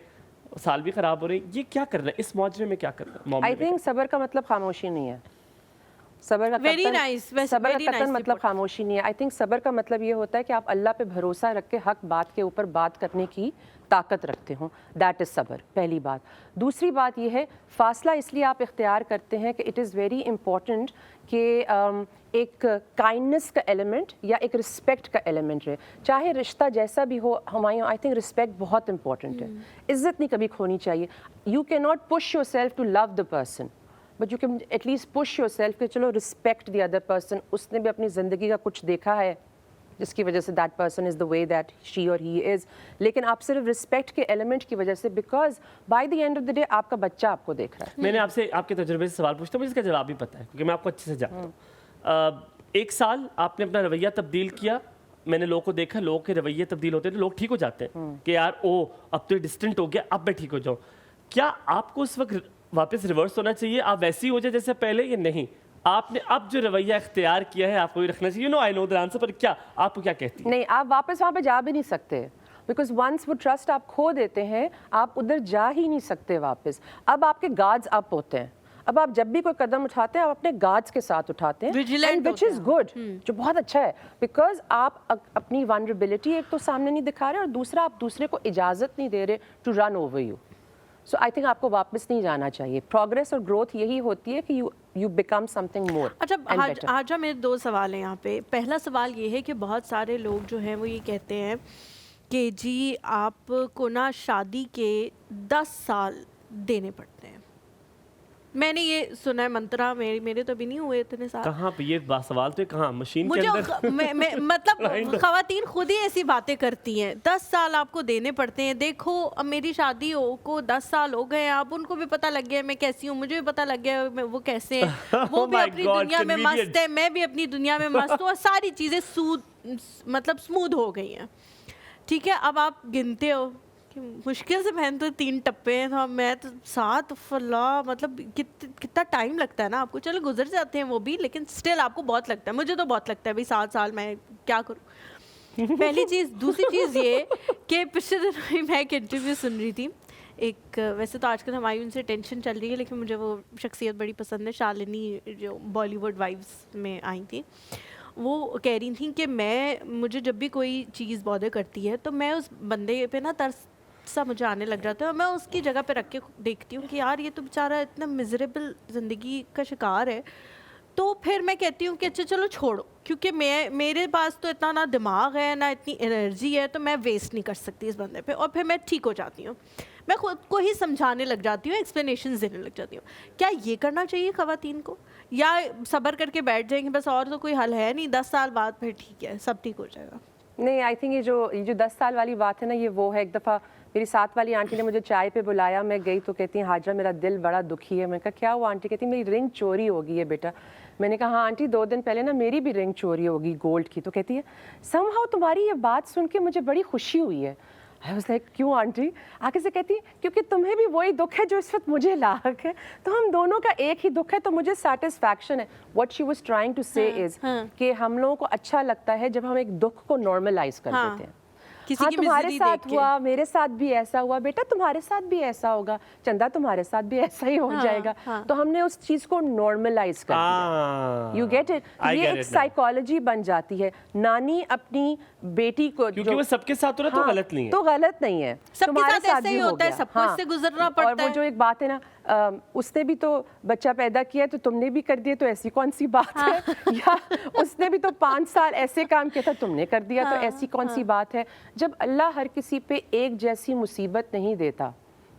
साल भी खराब हो रहे हैं, ये क्या करना है इस माजरे में? क्या करना है? आई थिंक सब्र का मतलब खामोशी नहीं है। सब्र का कतन मतलब खामोशी नहीं है। आई थिंक सब्र का मतलब ये होता है कि आप अल्लाह पे भरोसा रख के हक बात के ऊपर बात करने की ताकत रखते हो। दैट इज़ सब्र, पहली बात। दूसरी बात ये है, फासला इसलिए आप इख्तियार करते हैं कि इट इज़ वेरी इंपॉर्टेंट कि एक काइंडनेस का एलिमेंट या एक रिस्पेक्ट का एलिमेंट है। चाहे रिश्ता जैसा भी हो हुमायूं, आई थिंक रिस्पेक्ट बहुत इंपॉर्टेंट है। इज़्ज़त नहीं कभी खोनी चाहिए। You can not push yourself to love the person, but you can at least push yourself कि चलो रिस्पेक्ट द अदर पर्सन। उसने भी अपनी ज़िंदगी का कुछ देखा है जिसकी वजह say that person is the way that she और ही इज़। लेकिन आप सिर्फ रिस्पेक्ट के एलिमेंट की वजह से, because by the end of the day आपका बच्चा आपको देख रहा है। मैंने आपसे आपके तजुर्बे से सवाल पूछता हूँ, मुझे इसका जवाब भी पता है क्योंकि मैं आपको अच्छे से जानता हूँ। 1 साल आपने अपना रवैया तब्दील किया, मैंने लोगों को देखा, लोगों के रवैये तब्दील होते हैं तो लोग ठीक हो जाते हैं कि यार ओ अब तो डिस्टेंट हो गया, अब मैं ठीक हो जाऊँ। क्या आपको उस वक्त वापस रिवर्स होना चाहिए, आप वैसे ही हो जाए जैसे पहले, या नहीं आपने अब जो रवैया इख्तियार किया है आपको ही रखना चाहिए? आई नो द आंसर, पर क्या आपको क्या कहती है? नहीं, आप वापस वहाँ पे जा भी नहीं सकते, बिकॉज वंस वो ट्रस्ट आप खो देते हैं, आप उधर जा ही नहीं सकते वापस। अब आपके गार्ड्स अप होते हैं। अब आप जब भी कोई कदम उठाते हैं, आप अपने गार्ड्स के साथ उठाते हैं, विच इज़ गुड, जो बहुत अच्छा है, बिकॉज आप अपनी वनरेबिलिटी एक तो सामने नहीं दिखा रहे और दूसरा आप दूसरे को इजाज़त नहीं दे रहे to run over you. So I think आपको वापस नहीं जाना चाहिए। प्रोग्रेस और ग्रोथ यही होती है कि यू बिकम समथिंग मोर। अच्छा आजा, मेरे 2 सवाल हैं यहाँ पे। पहला सवाल ये है कि बहुत सारे लोग जो हैं वो ये कहते हैं कि जी आपको ना शादी के 10 साल देने पड़ते हैं। मैंने ये सुना है मंत्रा, मेरे तो अभी नहीं हुए इतने साल। कहाँ पे ये सवाल तो कहाँ मशीन के मुझे अंदर? मतलब खवातीन खुद ही ऐसी बातें करती हैं। 10 साल आपको देने पड़ते हैं। देखो अब मेरी शादी को 10 साल हो गए, अब उनको भी पता लग गया मैं कैसी हूँ, मुझे भी पता लग गया वो कैसे हैं। वो Oh भी my अपनी God, दुनिया में convenient. मस्त है, मैं भी अपनी दुनिया में मस्त हूँ, और सारी चीज़ें मतलब स्मूथ हो गई हैं। ठीक है, अब आप गिनते हो कि मुश्किल से बहन तो 3 टप्पे हैं, तो मैं तो 7 फला, मतलब कितना टाइम लगता है ना आपको। चलो गुजर जाते हैं वो भी, लेकिन स्टिल आपको बहुत लगता है। मुझे तो बहुत लगता है भाई 7 साल मैं क्या करूँ। पहली चीज़। दूसरी चीज़ ये कि पिछले दिन ही मैं एक इंटरव्यू सुन रही थी। एक वैसे तो आजकल हमारी उनसे टेंशन चल रही है, लेकिन मुझे वो शख्सियत बड़ी पसंद है, शालिनी, जो बॉलीवुड वाइब्स में आई थी। वो कह रही थी कि मुझे जब भी कोई चीज़ बॉदर करती है तो मैं उस बंदे पे ना तरस सा मुझे आने लग जाता है, और मैं उसकी जगह पे रख के देखती हूँ कि यार ये तो बेचारा इतना मिजरेबल ज़िंदगी का शिकार है। तो फिर मैं कहती हूँ कि अच्छा चलो छोड़ो, क्योंकि मेरे पास तो इतना ना दिमाग है ना इतनी एनर्जी है, तो मैं वेस्ट नहीं कर सकती इस बंदे पे। और फिर मैं ठीक हो जाती हूँ, मैं खुद को ही समझाने लग जाती हूँ, एक्सप्लेनेशन देने लग जाती हूँ। क्या ये करना चाहिए ख़वातीन को, या सब्र करके बैठ जाएंगे बस, और तो कोई हल है नहीं, 10 साल बाद फिर ठीक है सब ठीक हो जाएगा? नहीं, आई थिंक ये जो 10 साल वाली बात है ना, ये वो है। एक दफ़ा मेरी साथ वाली आंटी ने मुझे चाय पे बुलाया, मैं गई तो कहती हैं हाजरा मेरा दिल बड़ा दुखी है। मैंने कहा क्या हुआ आंटी? कहती मेरी रिंग चोरी हो गई है बेटा। मैंने कहा हाँ आंटी, 2 दिन पहले ना मेरी भी रिंग चोरी होगी गोल्ड की। तो कहती है समहाउ तुम्हारी ये बात सुन के मुझे बड़ी खुशी हुई है। आई वाज लाइक क्यों आंटी? आगे से कहती क्योंकि तुम्हें भी वही दुख है जो इस वक्त मुझे लायक है, तो हम दोनों का एक ही दुख है, तो मुझे सेटिस्फैक्शन है। What she was trying to say is कि हम लोगों को अच्छा लगता है जब हम एक दुख को नॉर्मलाइज कर देते हैं। हाँ, तुम्हारे साथ हुआ, मेरे साथ भी ऐसा हुआ, बेटा तुम्हारे साथ भी ऐसा होगा, चंदा तुम्हारे साथ भी ऐसा ही हो जाएगा। तो हमने उस चीज को नॉर्मलाइज कर दिया। You get it? ये एक साइकोलॉजी बन जाती है। नानी अपनी बेटी को, क्योंकि वो सबके साथ हो रहा, तो गलत नहीं है, तो गलत नहीं है, तुम्हारे साथ ऐसे ही होता है, सबको इससे गुजरना पड़ता है। और वो जो एक बात है ना, उसने भी तो बच्चा पैदा किया तो तुमने भी कर दिया, तो ऐसी कौन सी बात है? या उसने भी तो 5 साल ऐसे काम किया था, तुमने कर दिया, तो ऐसी कौन सी बात है? जब अल्लाह हर किसी पे एक जैसी मुसीबत नहीं देता,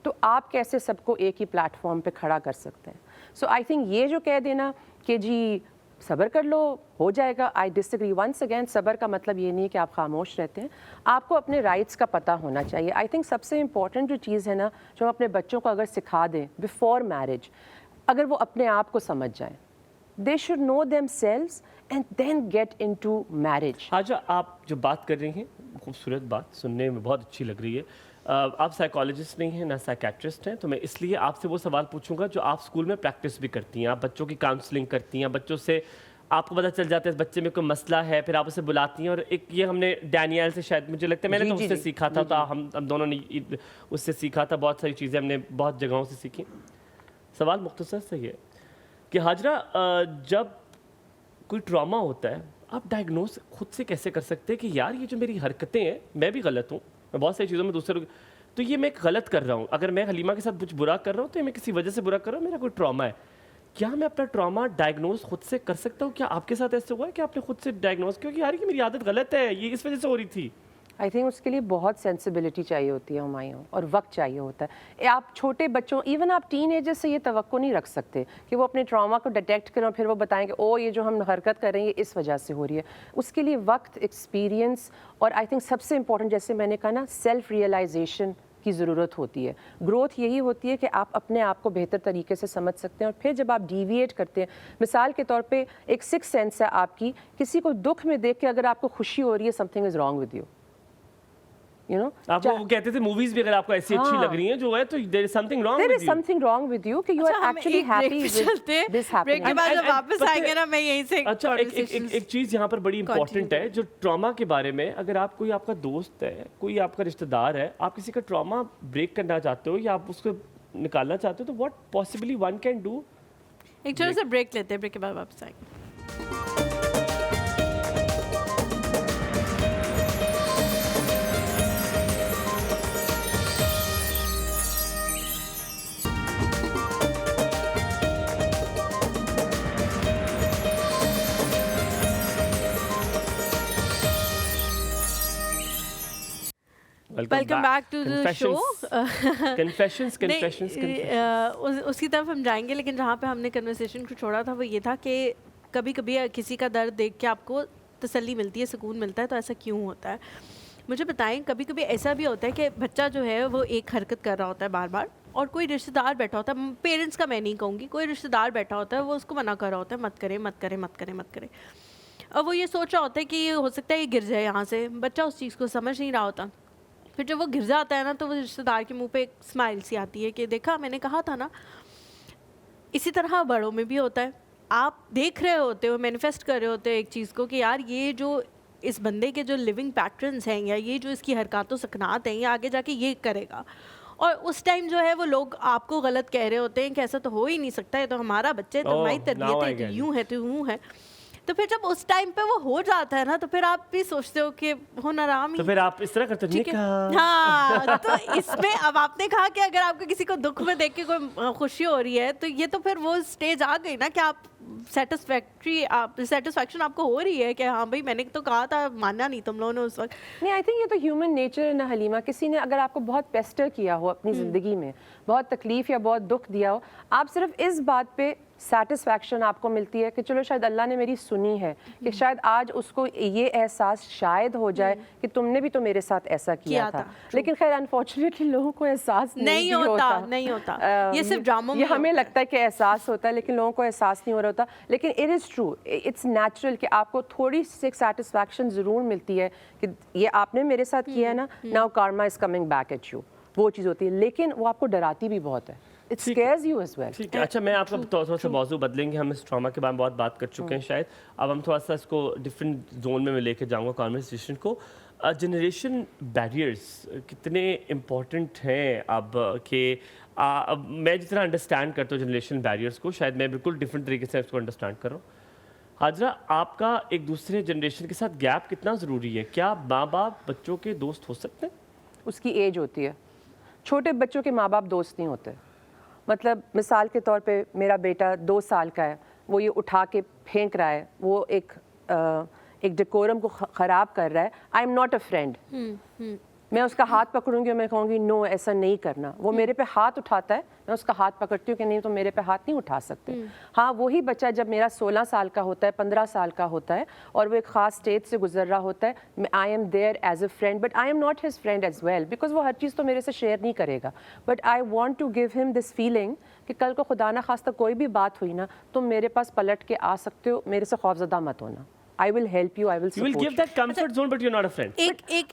तो आप कैसे सबको एक ही प्लेटफॉर्म पे खड़ा कर सकते हैं? सो आई थिंक ये जो कह देना कि जी सब्र कर लो हो जाएगा, आई डिसएग्री वंस अगेन। सब्र का मतलब ये नहीं है कि आप खामोश रहते हैं, आपको अपने राइट्स का पता होना चाहिए। आई थिंक सबसे इम्पॉर्टेंट जो चीज़ है ना, जो हम अपने बच्चों को अगर सिखा दें बिफोर मैरिज, अगर वो अपने आप को समझ जाएं, they should know themselves and then get into marriage. हाजा, आप जो बात कर रही हैं, खूबसूरत बात, सुनने में बहुत अच्छी लग रही है। आप साइकोलॉजिस्ट नहीं हैं ना साइकेट्रिस्ट हैं, तो मैं इसलिए आपसे वो सवाल पूछूंगा जो आप स्कूल में प्रैक्टिस भी करती हैं। आप बच्चों की काउंसलिंग करती हैं, बच्चों से आपको पता चल जाता है इस बच्चे में कोई मसला है, फिर आप उसे बुलाती हैं। और एक ये हमने डैनियल से, शायद मुझे लगता है मैंने तो उससे सीखा था, तो हम दोनों ने उससे सीखा था, बहुत सारी चीज़ें हमने बहुत जगहों से सीखी। सवाल मुख्तसर से ये कि हाजरा, जब कोई ट्रॉमा होता है, आप डायग्नोस खुद से कैसे कर सकते हैं कि यार ये जो मेरी हरकतें हैं, मैं भी गलत हूँ, मैं बहुत सारी चीज़ों में दूसरे, तो ये मैं गलत कर रहा हूँ। अगर मैं हलीमा के साथ कुछ बुरा कर रहा हूँ, तो ये मैं किसी वजह से बुरा कर रहा हूँ, मेरा कोई ट्रॉमा है। क्या मैं अपना ट्रॉमा डायग्नोस खुद से कर सकता हूँ? क्या आपके साथ ऐसे हुआ है कि आपने खुद से डायग्नोस किया कि यार ये मेरी आदत गलत है, ये इस वजह से हो रही थी? आई थिंक उसके लिए बहुत सेंसिबिलिटी चाहिए होती है हुमायूं, और वक्त चाहिए होता है। आप छोटे बच्चों, इवन आप टीन एजर से ये तवक्को नहीं रख सकते कि वो अपने ट्रॉमा को डिटेक्ट करें और फिर वो बताएं कि ओ ये जो हम हरकत कर रहे हैं ये इस वजह से हो रही है। उसके लिए वक्त, एक्सपीरियंस, और आई थिंक सबसे इंपॉर्टेंट, जैसे मैंने कहा ना, सेल्फ रियलाइजेशन की ज़रूरत होती है। ग्रोथ यही होती है कि आप अपने आप को बेहतर तरीके से समझ सकते हैं, और फिर जब आप डीविएट करते हैं, मिसाल के तौर पे एक सिक्स सेंस है आपकी, किसी को दुख में देख के अगर आपको खुशी हो रही है, something is wrong with you. You know, आप वो कहते थे मूवीज भी अगर आपको ऐसी अच्छी लग रही हैं जो है, तो there is something wrong with you. There is something wrong with you कि you are actually happy with this happening. Break के बाद जब वापस आएंगे ना, मैं यहीं से अच्छा, एक चीज यहाँ पर बड़ी इंपॉर्टेंट है, जो ट्रॉमा के बारे में, अगर आप कोई आपका दोस्त है, कोई आपका रिश्तेदार है, आप किसी का ट्रॉमा ब्रेक करना चाहते हो या आप उसको निकालना चाहते हो, तो what possibly one can do? एक छोटा सा ब्रेक लेते हैं, ब्रेक के बाद वापस आएंगे। Welcome back to the show. Confessions उसकी तरफ हम जाएंगे, लेकिन जहाँ पे हमने कन्वर्सेशन को छोड़ा था वो ये था कि कभी कभी किसी का दर्द देख के आपको तसल्ली मिलती है, सुकून मिलता है, तो ऐसा क्यों होता है? मुझे बताएं, कभी कभी ऐसा भी होता है कि बच्चा जो है वो एक हरकत कर रहा होता है बार बार, और कोई रिश्तेदार बैठा होता है, पेरेंट्स का मैं नहीं कहूँगी, कोई रिश्तेदार बैठा होता है, वो उसको मना कर रहा होता है मत करे मत करे मत करे मत करे। और वो ये सोच रहा होता है कि हो सकता है ये गिर जाए यहाँ से, बच्चा उस चीज़ को समझ नहीं रहा होता। फिर जब वो गिर जाता है ना, तो वो रिश्तेदार के मुंह पे एक स्माइल सी आती है कि देखा मैंने कहा था ना। इसी तरह बड़ों में भी होता है, आप देख रहे होते हो, मैनिफेस्ट कर रहे होते हो एक चीज़ को कि यार ये जो इस बंदे के जो लिविंग पैटर्न्स हैं, या ये जो इसकी हरकतों सकनात हैं, ये आगे जाके ये करेगा। और उस टाइम जो है वो लोग आपको गलत कह रहे होते हैं कि ऐसा तो हो ही नहीं सकता है, तो हमारा बच्चा है, तो हमारी तरबियत है, तो यूँ है तो यूँ है। तो फिर जब उस टाइम पे वो हो जाता है ना, तो फिर आप भी सोचते हो कि हो नाराम ही, तो फिर आप इस तरह करते ठीक है। हाँ, तो इसमें अब आपने कहा कि अगर आपको किसी को दुख में देख के कोई खुशी हो रही है, तो ये तो फिर वो स्टेज आ गई ना कि आप सेटिस्फैक्शन आपको हो रही है कि हाँ भाई मैंने तो कहा था, मानना नहीं तुम लोगों ने उस वक्त। नहीं, आई थिंक ये तो ह्यूमन नेचर है ना हलीमा। किसी ने अगर आपको बहुत पेस्टर किया हो अपनी ज़िंदगी में, बहुत तकलीफ़ या बहुत दुख दिया हो, आप सिर्फ इस बात पे सेटिस्फैक्शन आपको मिलती है कि चलो शायद अल्लाह ने मेरी सुनी है, कि शायद आज उसको ये एहसास शायद हो जाए कि तुमने भी तो मेरे साथ ऐसा किया था। लेकिन खैर अनफॉर्चुनेटली लोगों को एहसास नहीं होता। ये सिर्फ ड्रामों में हमें लगता है कि एहसास होता है, लेकिन लोगों को एहसास नहीं हो रहा होता। लेकिन it is true, it's natural कि आपको थोड़ी सी सेटिस्फैक्शन ज़रूर मिलती है कि ये आपने मेरे साथ किया है ना, now Karma is coming back at you, वो चीज़ होती है। लेकिन वो आपको डराती भी बहुत है। It scares you as well. ठीक है, अच्छा मैं आपका थोड़ा सा मौजू बदलेंगे। हम इस ट्रॉमा के बारे में बहुत बात कर चुके हैं शायद, अब हम थोड़ा सा इसको डिफरेंट जोन में मैं लेके जाऊंगा कॉन्वर्सेशन को। जनरेशन बैरियर्स कितने इम्पोर्टेंट हैं अब कि अब मैं जितना अंडरस्टैंड करता हूँ जनरेशन बैरियर्स को, शायद मैं बिल्कुल डिफरेंट तरीके से इसको अंडरस्टैंड कर रहा हूँ। हाजरा, आपका एक दूसरे जनरेशन के साथ गैप कितना ज़रूरी है? क्या माँ बाप बच्चों के दोस्त हो सकते हैं? उसकी एज होती है। छोटे बच्चों के माँ बाप दोस्त नहीं होते। मतलब मिसाल के तौर पे मेरा बेटा 2 साल का है, वो ये उठा के फेंक रहा है, वो एक डेकोरम को ख़राब कर रहा है। I am not a friend. मैं उसका हाथ पकड़ूंगी और मैं कहूँगी नो ऐसा नहीं करना। वो मेरे पे हाथ उठाता है, मैं उसका हाथ पकड़ती हूँ कि नहीं तो मेरे पे हाथ नहीं उठा सकते। हाँ, वही बच्चा जब मेरा 16 साल का होता है, 15 साल का होता है, और वो एक ख़ास स्टेज से गुजर रहा होता है, I am there as a friend, but I am not his friend as well, because वो हर चीज़ तो मेरे से शेयर नहीं करेगा। But I want to give him this feeling कि कल को खुदा ना खास्ता कोई भी बात हुई ना, तुम मेरे पास पलट के आ सकते हो, मेरे से खौफजदा मत होना। I will help you, I will support you. You will give that comfort zone, but you're not a friend.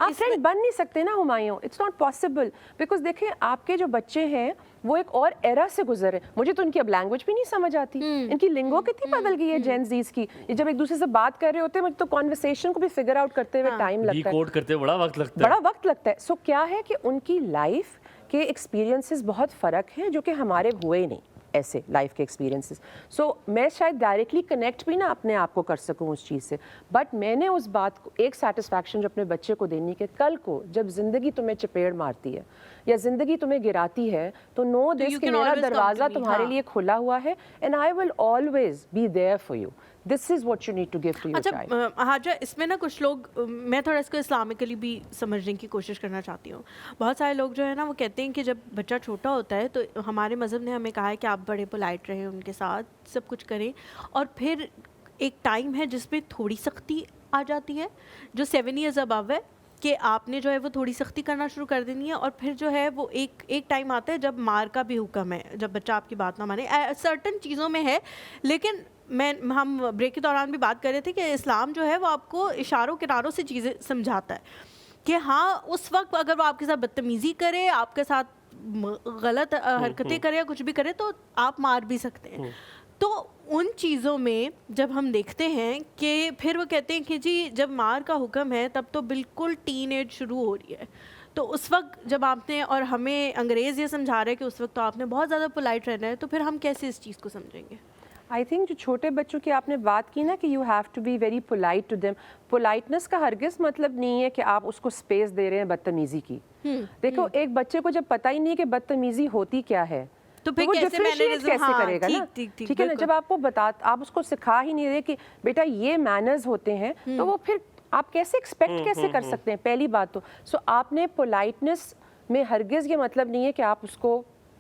आप फ्रेंड बन नहीं सकते ना Humayun, it's not possible. Because देखें, आपके जो बच्चे हैं वो एक और एरा से गुजरे। मुझे तो उनकी अब लैंग्वेज भी नहीं समझ आती। इनकी लिंगो कितनी बदल गई है जेन ज़ीज़ की। ये जब एक दूसरे से बात कर रहे होते हैं, मुझे तो कॉन्वर्सेशन को भी फिगर आउट करते हुए टाइम लगता है, कोड करते बड़ा वक्त लगता है। सो क्या है कि उनकी लाइफ के एक्सपीरियंसेस बहुत फ़र्क हैं जो कि हमारे हुए नहीं, ऐसे लाइफ के एक्सपीरियंसेस। सो मैं शायद डायरेक्टली कनेक्ट भी ना अपने आप को कर सकूं उस चीज़ से, बट मैंने उस बात को एक सेटिस्फैक्शन जो अपने बच्चे को देनी कि कल को जब ज़िंदगी तुम्हें चपेड़ मारती है या ज़िंदगी तुम्हें गिराती है, तो नो दिस कि मेरा दरवाज़ा तुम्हारे लिए खुला हुआ है, and I will always be there for you. This is what you need to give to your child. अच्छा हाजरा, इसमें ना कुछ लोग, मैं थोड़ा इसको इस्लामिकली भी समझने की कोशिश करना चाहती हूँ। बहुत सारे लोग जो है ना वो कहते हैं कि जब बच्चा छोटा होता है तो हमारे मज़हब ने हमें कहा है कि आप बड़े पोलाइट रहें, उनके साथ सब कुछ करें, और फिर एक टाइम है जिसमें थोड़ी सख्ती आ जाती है, जो 7 ईयर्स अबव है, कि आपने जो है वो थोड़ी सख्ती करना शुरू कर देनी है। और फिर जो है वो एक टाइम आता है जब मार का भी हुक्म है, जब बच्चा आपकी बात ना माने। सर्टन चीज़ों में है, लेकिन हम ब्रेक के दौरान भी बात कर रहे थे कि इस्लाम जो है वो आपको इशारों किनारों से चीज़ें समझाता है कि हाँ उस वक्त अगर वो आपके साथ बदतमीज़ी करे, आपके साथ गलत हरकतें करे या कुछ भी करे, तो आप मार भी सकते हैं। तो उन चीज़ों में जब हम देखते हैं कि फिर वो कहते हैं कि जी जब मार का हुक्म है तब तो बिल्कुल टीन एज शुरू हो रही है, तो उस वक्त जब आपने, और हमें अंग्रेज़ ये समझा रहे हैं कि उस वक्त तो आपने बहुत ज़्यादा पोलाइट रहना है, तो फिर हम कैसे इस चीज़ को समझेंगे? आई थिंक जो छोटे बच्चों की आपने बात की ना कि you have to be very polite to them, politeness का हरगिज़ मतलब नहीं है कि आप उसको स्पेस दे रहे हैं बदतमीज़ी की। देखो, एक बच्चे को जब पता ही नहीं कि बदतमीज़ी होती क्या है, तो फिर वो डिफरेंशिएट कैसे करेगा ना? ठीक है ना, जब आपको आप उसको सिखा ही नहीं रहे कि बेटा ये मैनर्स होते हैं, तो वो फिर आप कैसे एक्सपेक्ट कैसे कर सकते हैं? पहली बात तो आपने पोलाइटनेस में हरगिज ये मतलब नहीं है कि आप उसको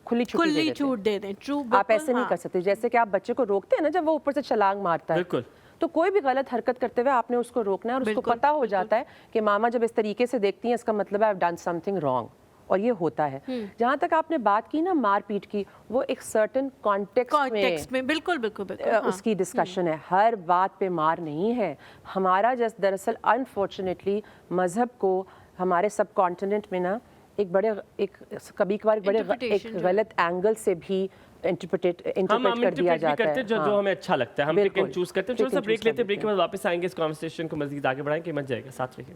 खुली छूट दे दें। ट्रू, आप ऐसे नहीं कर सकते। जैसे कि आप बच्चे को रोकते हैं ना जब वो ऊपर से छलांग मारता है, बिल्कुल, तो कोई भी गलत हरकत करते हुए आपने उसको रोकना है और उसको पता हो जाता है कि मामा जब इस तरीके से देखती हैं इसका मतलब है I have done something wrong, और ये होता है। जहाँ तक आपने बात की ना मारपीट की, वो एक सर्टेन कॉन्टेक्स्ट में बिल्कुल बिल्कुल उसकी डिस्कशन है, हर बात पे मार नहीं है। हमारा जस्ट दरअसल अनफॉर्चुनेटली मजहब को हमारे सब कॉन्टिनेंट में ना कभी कभार एक गलत एंगल से भी इंटरप्रेट कर दिया जाता है। जो हमें अच्छा लगता है हम पिक एंड चूज करते हैं। छोटा सा ब्रेक लेते हैं, ब्रेक के बाद वापस आएंगे, इस कॉन्वर्सेशन को मजीद आगे बढ़ाएंगे, मजा जाएगा, साथ रहिए।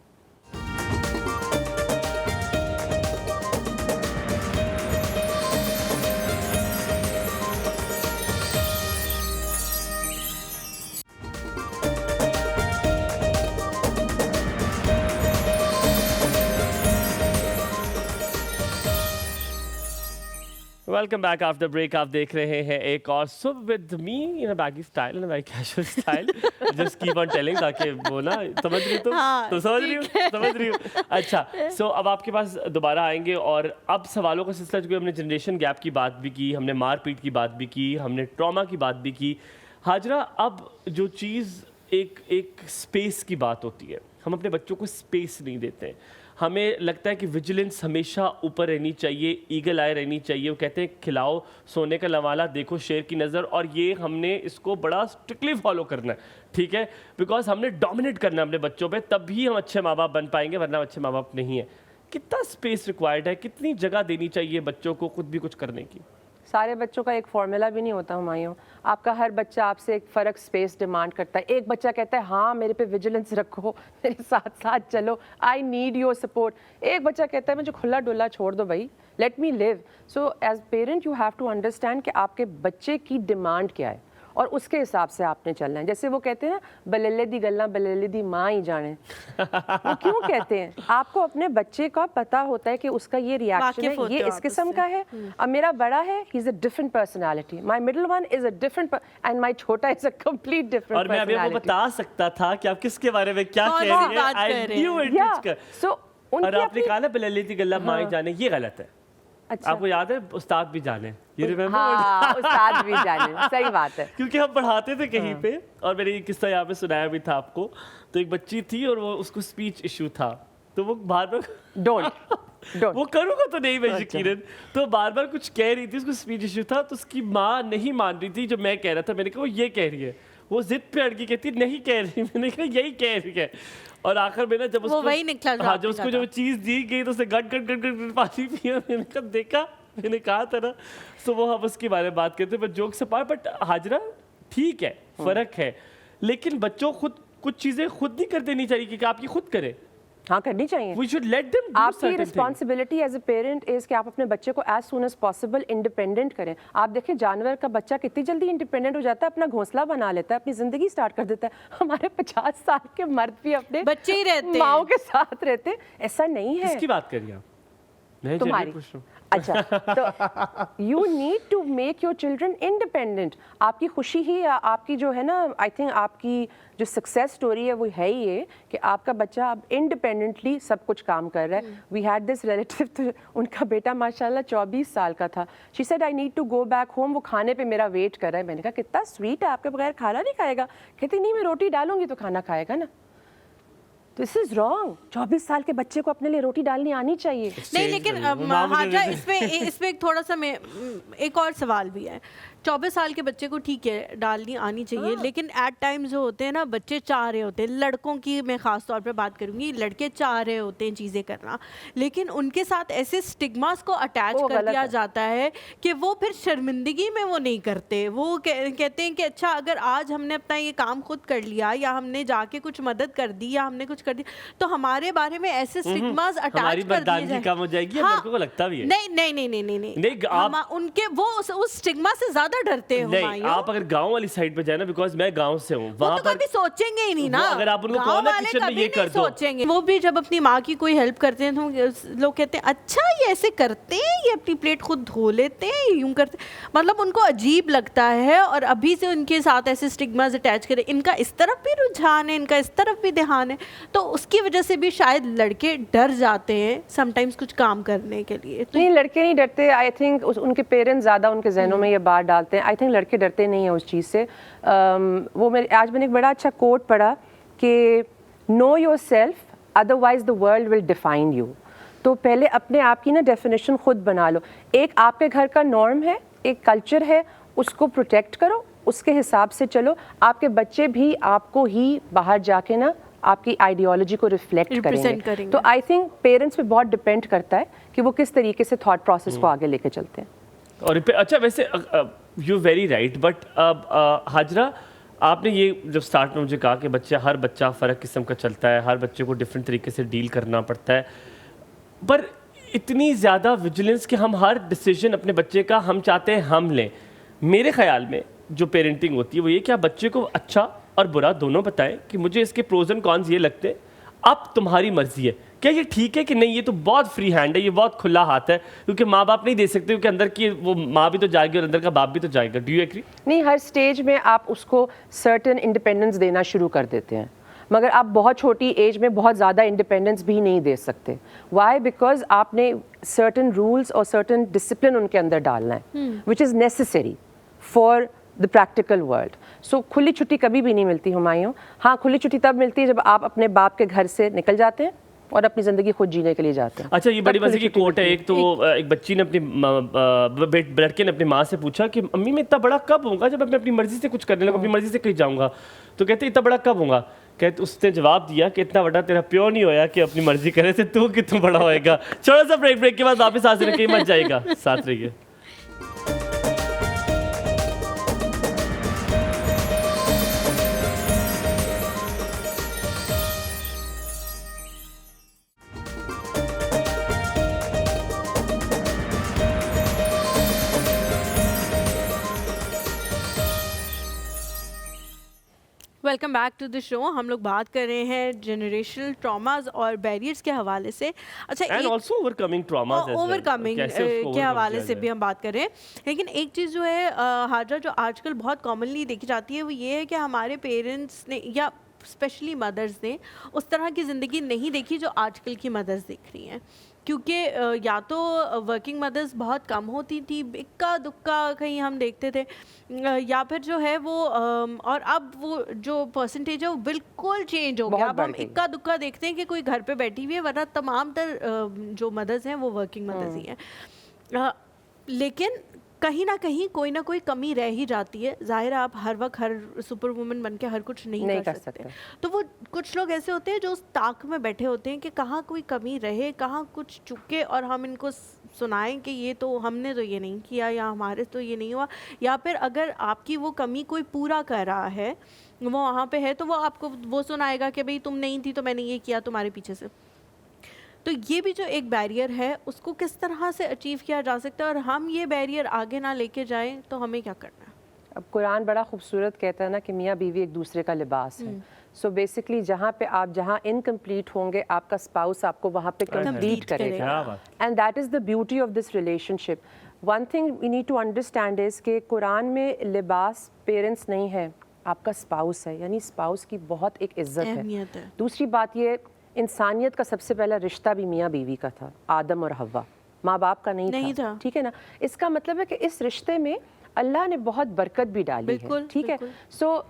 Welcome back after break. आप देख रहे हैं एक और सुबह with me in a baggy style, in a very casual style, just keep on telling ताकि वो ना समझ रही तुम तो समझ रही हूँ। अच्छा, सो अब आपके पास दोबारा आएंगे और अब सवालों का सिलसिला, जो हमने जनरेशन गैप की बात भी की, हमने मारपीट की बात भी की, हमने ट्रॉमा की बात भी की। हाजरा, अब जो चीज़ एक स्पेस की बात होती है, हम अपने बच्चों को स्पेस नहीं देते। हमें लगता है कि विजिलेंस हमेशा ऊपर रहनी चाहिए, ईगल आई रहनी चाहिए। वो कहते हैं खिलाओ सोने का लवाला, देखो शेर की नज़र, और ये हमने इसको बड़ा स्ट्रिक्टली फॉलो करना है, ठीक है, बिकॉज हमने डोमिनेट करना है अपने बच्चों पे, तब भी हम अच्छे माँ बाप बन पाएंगे, वरना अच्छे माँ बाप नहीं है। कितना स्पेस रिक्वायर्ड है, कितनी जगह देनी चाहिए बच्चों को खुद भी कुछ करने की? सारे बच्चों का एक फॉर्मूला भी नहीं होता हुमायूं। आपका हर बच्चा आपसे एक फ़र्क स्पेस डिमांड करता है। एक बच्चा कहता है हाँ मेरे पे विजिलेंस रखो, मेरे साथ साथ चलो, आई नीड योर सपोर्ट। एक बच्चा कहता है मुझे खुला डुला छोड़ दो भाई, let me live. So as parent you have to understand कि आपके बच्चे की डिमांड क्या है और उसके हिसाब से आपने चलना है। जैसे वो कहते हैं ना, बल्ले दी गल्ला बल्ले दी माँ ही जाने। वो क्यों कहते हैं? आपको अपने बच्चे का पता होता है कि उसका ये रिएक्शन है, ये इस किस्म का है। अब मेरा बड़ा है, he is a different personality, my middle one is a different and my छोटा इज अ कंप्लीट डिफरेंट। और मैं अभी आपको बता सकता था कि आप किसके बारे में क्या कह रही हैं। I knew it. सो और आपने कहा ना बल्ले दी गल्ला माँ ही जाने, ये गलत है। अच्छा। आपको याद है उस्ताद भी जाने, ये रिमेंबर? हाँ, उस्ताद भी जाने, सही बात है। क्योंकि हम पढ़ाते थे कहीं पे, और मैंने ये किस्सा यहाँ पे सुनाया भी था आपको। तो एक बच्ची थी और वो उसको स्पीच इशू था, तो वो बार बार डोंट वो करूँगा तो नहीं मैं यकीनन, तो बार बार कुछ कह रही थी, उसको स्पीच इशू था, तो उसकी माँ नहीं मान रही थी जो मैं कह रहा था। मैंने कहा वो ये कह रही है, वो जिद पे अड़की, कहती नहीं कह रही। मैंने कहा यही कह रही है। और आखिर में ना जब उसको वही निकला, हाँ, जब उसको जो चीज़ दी गई तो उसने गट गट गट गट पानी पिया। मैंने कहा देखा, मैंने कहा था ना। सो वो हम उसके बारे में बात करते हैं, बट जोक से पार। बट हाजरा, ठीक है, फ़र्क है, लेकिन बच्चों खुद कुछ चीज़ें खुद नहीं कर देनी चाहिए कि आप ये खुद करें। हाँ, करनी चाहिए। We should let them do आपकी responsibility as a parent is कि आप अपने बच्चे को as soon as possible independent करें। आप देखें जानवर का बच्चा कितनी जल्दी इंडिपेंडेंट हो जाता है, अपना घोंसला बना लेता है, अपनी जिंदगी स्टार्ट कर देता है। हमारे 50 साल के मर्द भी अपने बच्चे ही रहते, माओ के साथ रहते, ऐसा नहीं है। किसकी बात करिए आप? मैं तुम्हारी। अच्छा, तो you need to make your children independent. आपकी खुशी ही आपकी जो है ना, आई थिंक आपकी जो सक्सेस स्टोरी है वो है ही ये कि आपका बच्चा अब इंडिपेंडेंटली सब कुछ काम कर रहा है। वी हैड दिस रिलेटिव, तो उनका बेटा माशाल्लाह 24 साल का था। She said I need to go back home, वो खाने पे मेरा वेट कर रहा है। मैंने कहा कितना स्वीट है, आपके बगैर खाना नहीं खाएगा? कहती नहीं, मैं रोटी डालूंगी तो खाना खाएगा ना। This is wrong. 24 साल के बच्चे को अपने लिए रोटी डालनी आनी चाहिए। नहीं, लेकिन हाजा इसमें एक थोड़ा सा एक और सवाल भी है। 24 साल के बच्चे को ठीक है डालनी आनी चाहिए, लेकिन एट टाइम्स जो होते हैं ना, बच्चे चाह रहे होते हैं, लड़कों की मैं ख़ास तौर पे बात करूँगी, लड़के चाह रहे होते हैं चीज़ें करना, लेकिन उनके साथ ऐसे स्टिग्मास को अटैच कर दिया जाता है कि वो फिर शर्मिंदगी में वो नहीं करते। वो कहते हैं कि अच्छा अगर आज हमने अपना ये काम खुद कर लिया, या हमने जाके कुछ मदद कर दी, या हमने कुछ कर दिया, तो हमारे बारे में ऐसे स्टिग्मास अटैच कर दिए जाएंगे, कम हो जाएगी। लड़कों को लगता भी है नहीं, उनके वो उस स्टिग्मा से ज्यादा डरते हैं। नहीं, आप अगर गांव वाली साइड पे जाए ना, बिकॉज मैं गांव से हूँ, वहाँ पर भी सोचेंगे ही नहीं ना। अगर आप उनको कहो ना किचन में ये कर दो, सोचेंगे। वो भी जब अपनी माँ की कोई हेल्प करते हैं तो लोग कहते हैं अच्छा ये ऐसे करते हैं, ये अपनी प्लेट खुद धो लेते हैं, यूं करते, मतलब उनको अजीब लगता है। और अभी से उनके साथ ऐसे स्टिग्मास अटैच करें, इनका इस तरफ भी रुझान है, इनका इस तरफ भी ध्यान है, तो उसकी वजह से भी शायद लड़के डर जाते हैं समटाइम्स कुछ काम करने के लिए। तो नहीं, लड़के नहीं डरते। आई थिंक उनके पेरेंट्स ज़्यादा उनके जहनों में ये बात डालते हैं। आई थिंक लड़के डरते नहीं हैं उस चीज़ से। आज मैंने एक बड़ा अच्छा कोट पढ़ा कि know your self otherwise the world will define you. तो पहले अपने आप की ना डेफिनेशन खुद बना लो। एक आपके घर का नॉर्म है, एक कल्चर है, उसको प्रोटेक्ट करो, उसके हिसाब से चलो। आपके बच्चे भी आपको ही बाहर जाके ना आपकी आइडियोलॉजी को रिफ्लेक्ट करेंगे। तो आई थिंक पेरेंट्स पे बहुत डिपेंड करता है कि वो किस तरीके से थॉट प्रोसेस को आगे लेके चलते हैं। और अच्छा, वैसे you very right, but Hajra, आपने ये जब स्टार्ट में मुझे कहा कि हर बच्चा फ़र्क किस्म का चलता है, हर बच्चे को डिफरेंट तरीके से डील करना पड़ता है, पर इतनी ज़्यादा विजिलेंस कि हम हर डिसीजन अपने बच्चे का हम चाहते हैं हम लें। मेरे ख्याल में जो पेरेंटिंग होती है वो ये कि आप बच्चे को अच्छा और बुरा दोनों बताएं कि मुझे इसके प्रोज एंड कॉन्स ये लगते हैं, अब तुम्हारी मर्जी है। क्या ये ठीक है कि नहीं? ये तो बहुत फ्री हैंड है, ये बहुत खुला हाथ है, क्योंकि माँ बाप नहीं दे सकते, क्योंकि अंदर की वो माँ भी तो जाएगी और अंदर का बाप भी तो जाएगा। Do you agree? नहीं, हर स्टेज में आप उसको सर्टेन इंडिपेंडेंस देना शुरू कर देते हैं, मगर आप बहुत छोटी एज में बहुत ज़्यादा इंडिपेंडेंस भी नहीं दे सकते। वाई? बिकॉज आपने सर्टेन रूल्स और सर्टेन डिसिप्लिन उनके अंदर डालना है, which is necessary for the practical world. So खुली छुट्टी कभी भी नहीं मिलती हुमायूं। हाँ, खुली छुट्टी तब मिलती है जब आप अपने बाप के घर से निकल जाते हैं और अपनी ज़िंदगी खुद जीने के लिए जाते हैं। अच्छा, ये बड़ी मजे की कोट है। एक तो एक बच्ची ने लड़के ने अपनी माँ से पूछा कि अम्मी मैं इतना बड़ा कब होऊंगा जब मैं अपनी मर्जी से कुछ करने लगूँ, अपनी मर्जी से कहीं जाऊँगा। तो कहते इतना बड़ा कब होगा? कहते उसने जवाब दिया कि इतना बड़ा तेरा प्यो नहीं होया कि अपनी मर्जी करे से तू कितना बड़ा होएगा। छोटा सा ब्रेक के बाद वापस हाजिर कहीं मत जाएगा, साथ रहिए। Welcome back to the show. हम लोग बात कर रहे हैं जनरेशनल ट्रॉमास और बैरियर्स के हवाले से। अच्छा, and also overcoming traumas, overcoming के हवाले से भी हम बात कर रहे हैं। लेकिन एक चीज़ जो है हाजरा, जो आजकल बहुत कॉमनली देखी जाती है, वो ये है कि हमारे पेरेंट्स ने या स्पेशली मदर्स ने उस तरह की ज़िंदगी नहीं देखी जो आजकल की मदर्स देख रही हैं। क्योंकि या तो वर्किंग मदर्स बहुत कम होती थी, इक्का दुक्का कहीं हम देखते थे, या फिर जो है वो और अब वो जो परसेंटेज है वो बिल्कुल चेंज हो गया। अब हम इक्का दुक्का देखते हैं कि कोई घर पे बैठी हुई है, वरना तमाम तर जो मदर्स हैं वो वर्किंग मदर्स ही हैं। लेकिन कहीं ना कहीं कोई ना कोई कमी रह ही जाती है। जाहिर है आप हर वक्त हर सुपर वुमन बन के हर कुछ नहीं कर सकते। तो वो कुछ लोग ऐसे होते हैं जो उस ताक में बैठे होते हैं कि कहाँ कोई कमी रहे, कहाँ कुछ चुके, और हम इनको सुनाएं कि ये तो हमने तो ये नहीं किया, या हमारे तो ये नहीं हुआ। या फिर अगर आपकी वो कमी कोई पूरा कर रहा है, वो वहाँ पे है, तो वो आपको वो सुनाएगा कि भाई तुम नहीं थी तो मैंने ये किया तुम्हारे पीछे से। तो ये भी जो एक बैरियर है उसको किस तरह से अचीव किया जा सकता है, और हम ये बैरियर आगे ना लेके जाएं तो हमें क्या करना है? अब कुरान बड़ा खूबसूरत कहता है ना कि मियाँ बीवी एक दूसरे का लिबास है। सो बेसिकली जहाँ पे आप जहाँ इनकम्प्लीट होंगे, आपका स्पाउस आपको वहाँ पे कंप्लीट करेगा। And that is the beauty of this relationship. One thing we need to understand is कि कुरान में लिबास पेरेंट्स नहीं है, आपका स्पाउस है, यानी स्पाउस की बहुत एक इज्जत है। दूसरी बात ये, इंसानियत का सबसे पहला रिश्ता भी मियाँ बीवी का था, आदम और हव्वा, माँ बाप का नहीं था। ठीक है ना? इसका मतलब है कि इस रिश्ते में अल्लाह ने बहुत बरकत भी डाली है। ठीक है? सो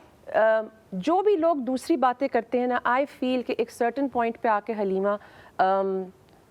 जो भी लोग दूसरी बातें करते हैं ना, आई फील कि एक सर्टेन पॉइंट पे आके हलीमा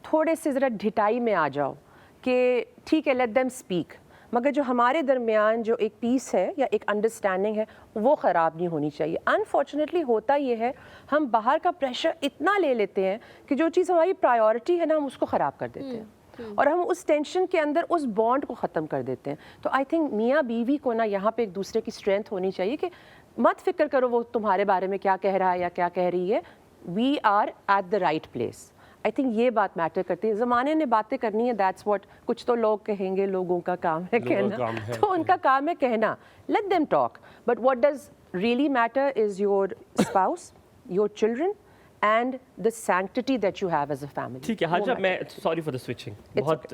थोड़े से ज़रा ढिटाई में आ जाओ कि ठीक है, लेट देम स्पीक, मगर जो हमारे दरमियान जो एक पीस है या एक अंडरस्टैंडिंग है वो ख़राब नहीं होनी चाहिए। अनफॉर्चुनेटली होता ये है, हम बाहर का प्रेशर इतना ले लेते हैं कि जो चीज़ हमारी प्रायोरिटी है ना, हम उसको ख़राब कर देते हैं और हम उस टेंशन के अंदर उस बॉन्ड को ख़त्म कर देते हैं। तो आई थिंक मियाँ बीवी को ना यहाँ पे एक दूसरे की स्ट्रेंथ होनी चाहिए कि मत फिक्र करो वो तुम्हारे बारे में क्या कह रहा है या क्या कह रही है, we are at the right place. I think ये बात मैटर करती है। ज़माने ने बातें करनी है, दैट्स व्हाट। कुछ तो लोग कहेंगे, लोगों का काम है कहना, तो उनका काम है कहना, let them talk. But what does really matter is your spouse, your children and the sanctity that you have as a family. ठीक है हाजा, मैं सॉरी फॉर द स्विचिंग, बहुत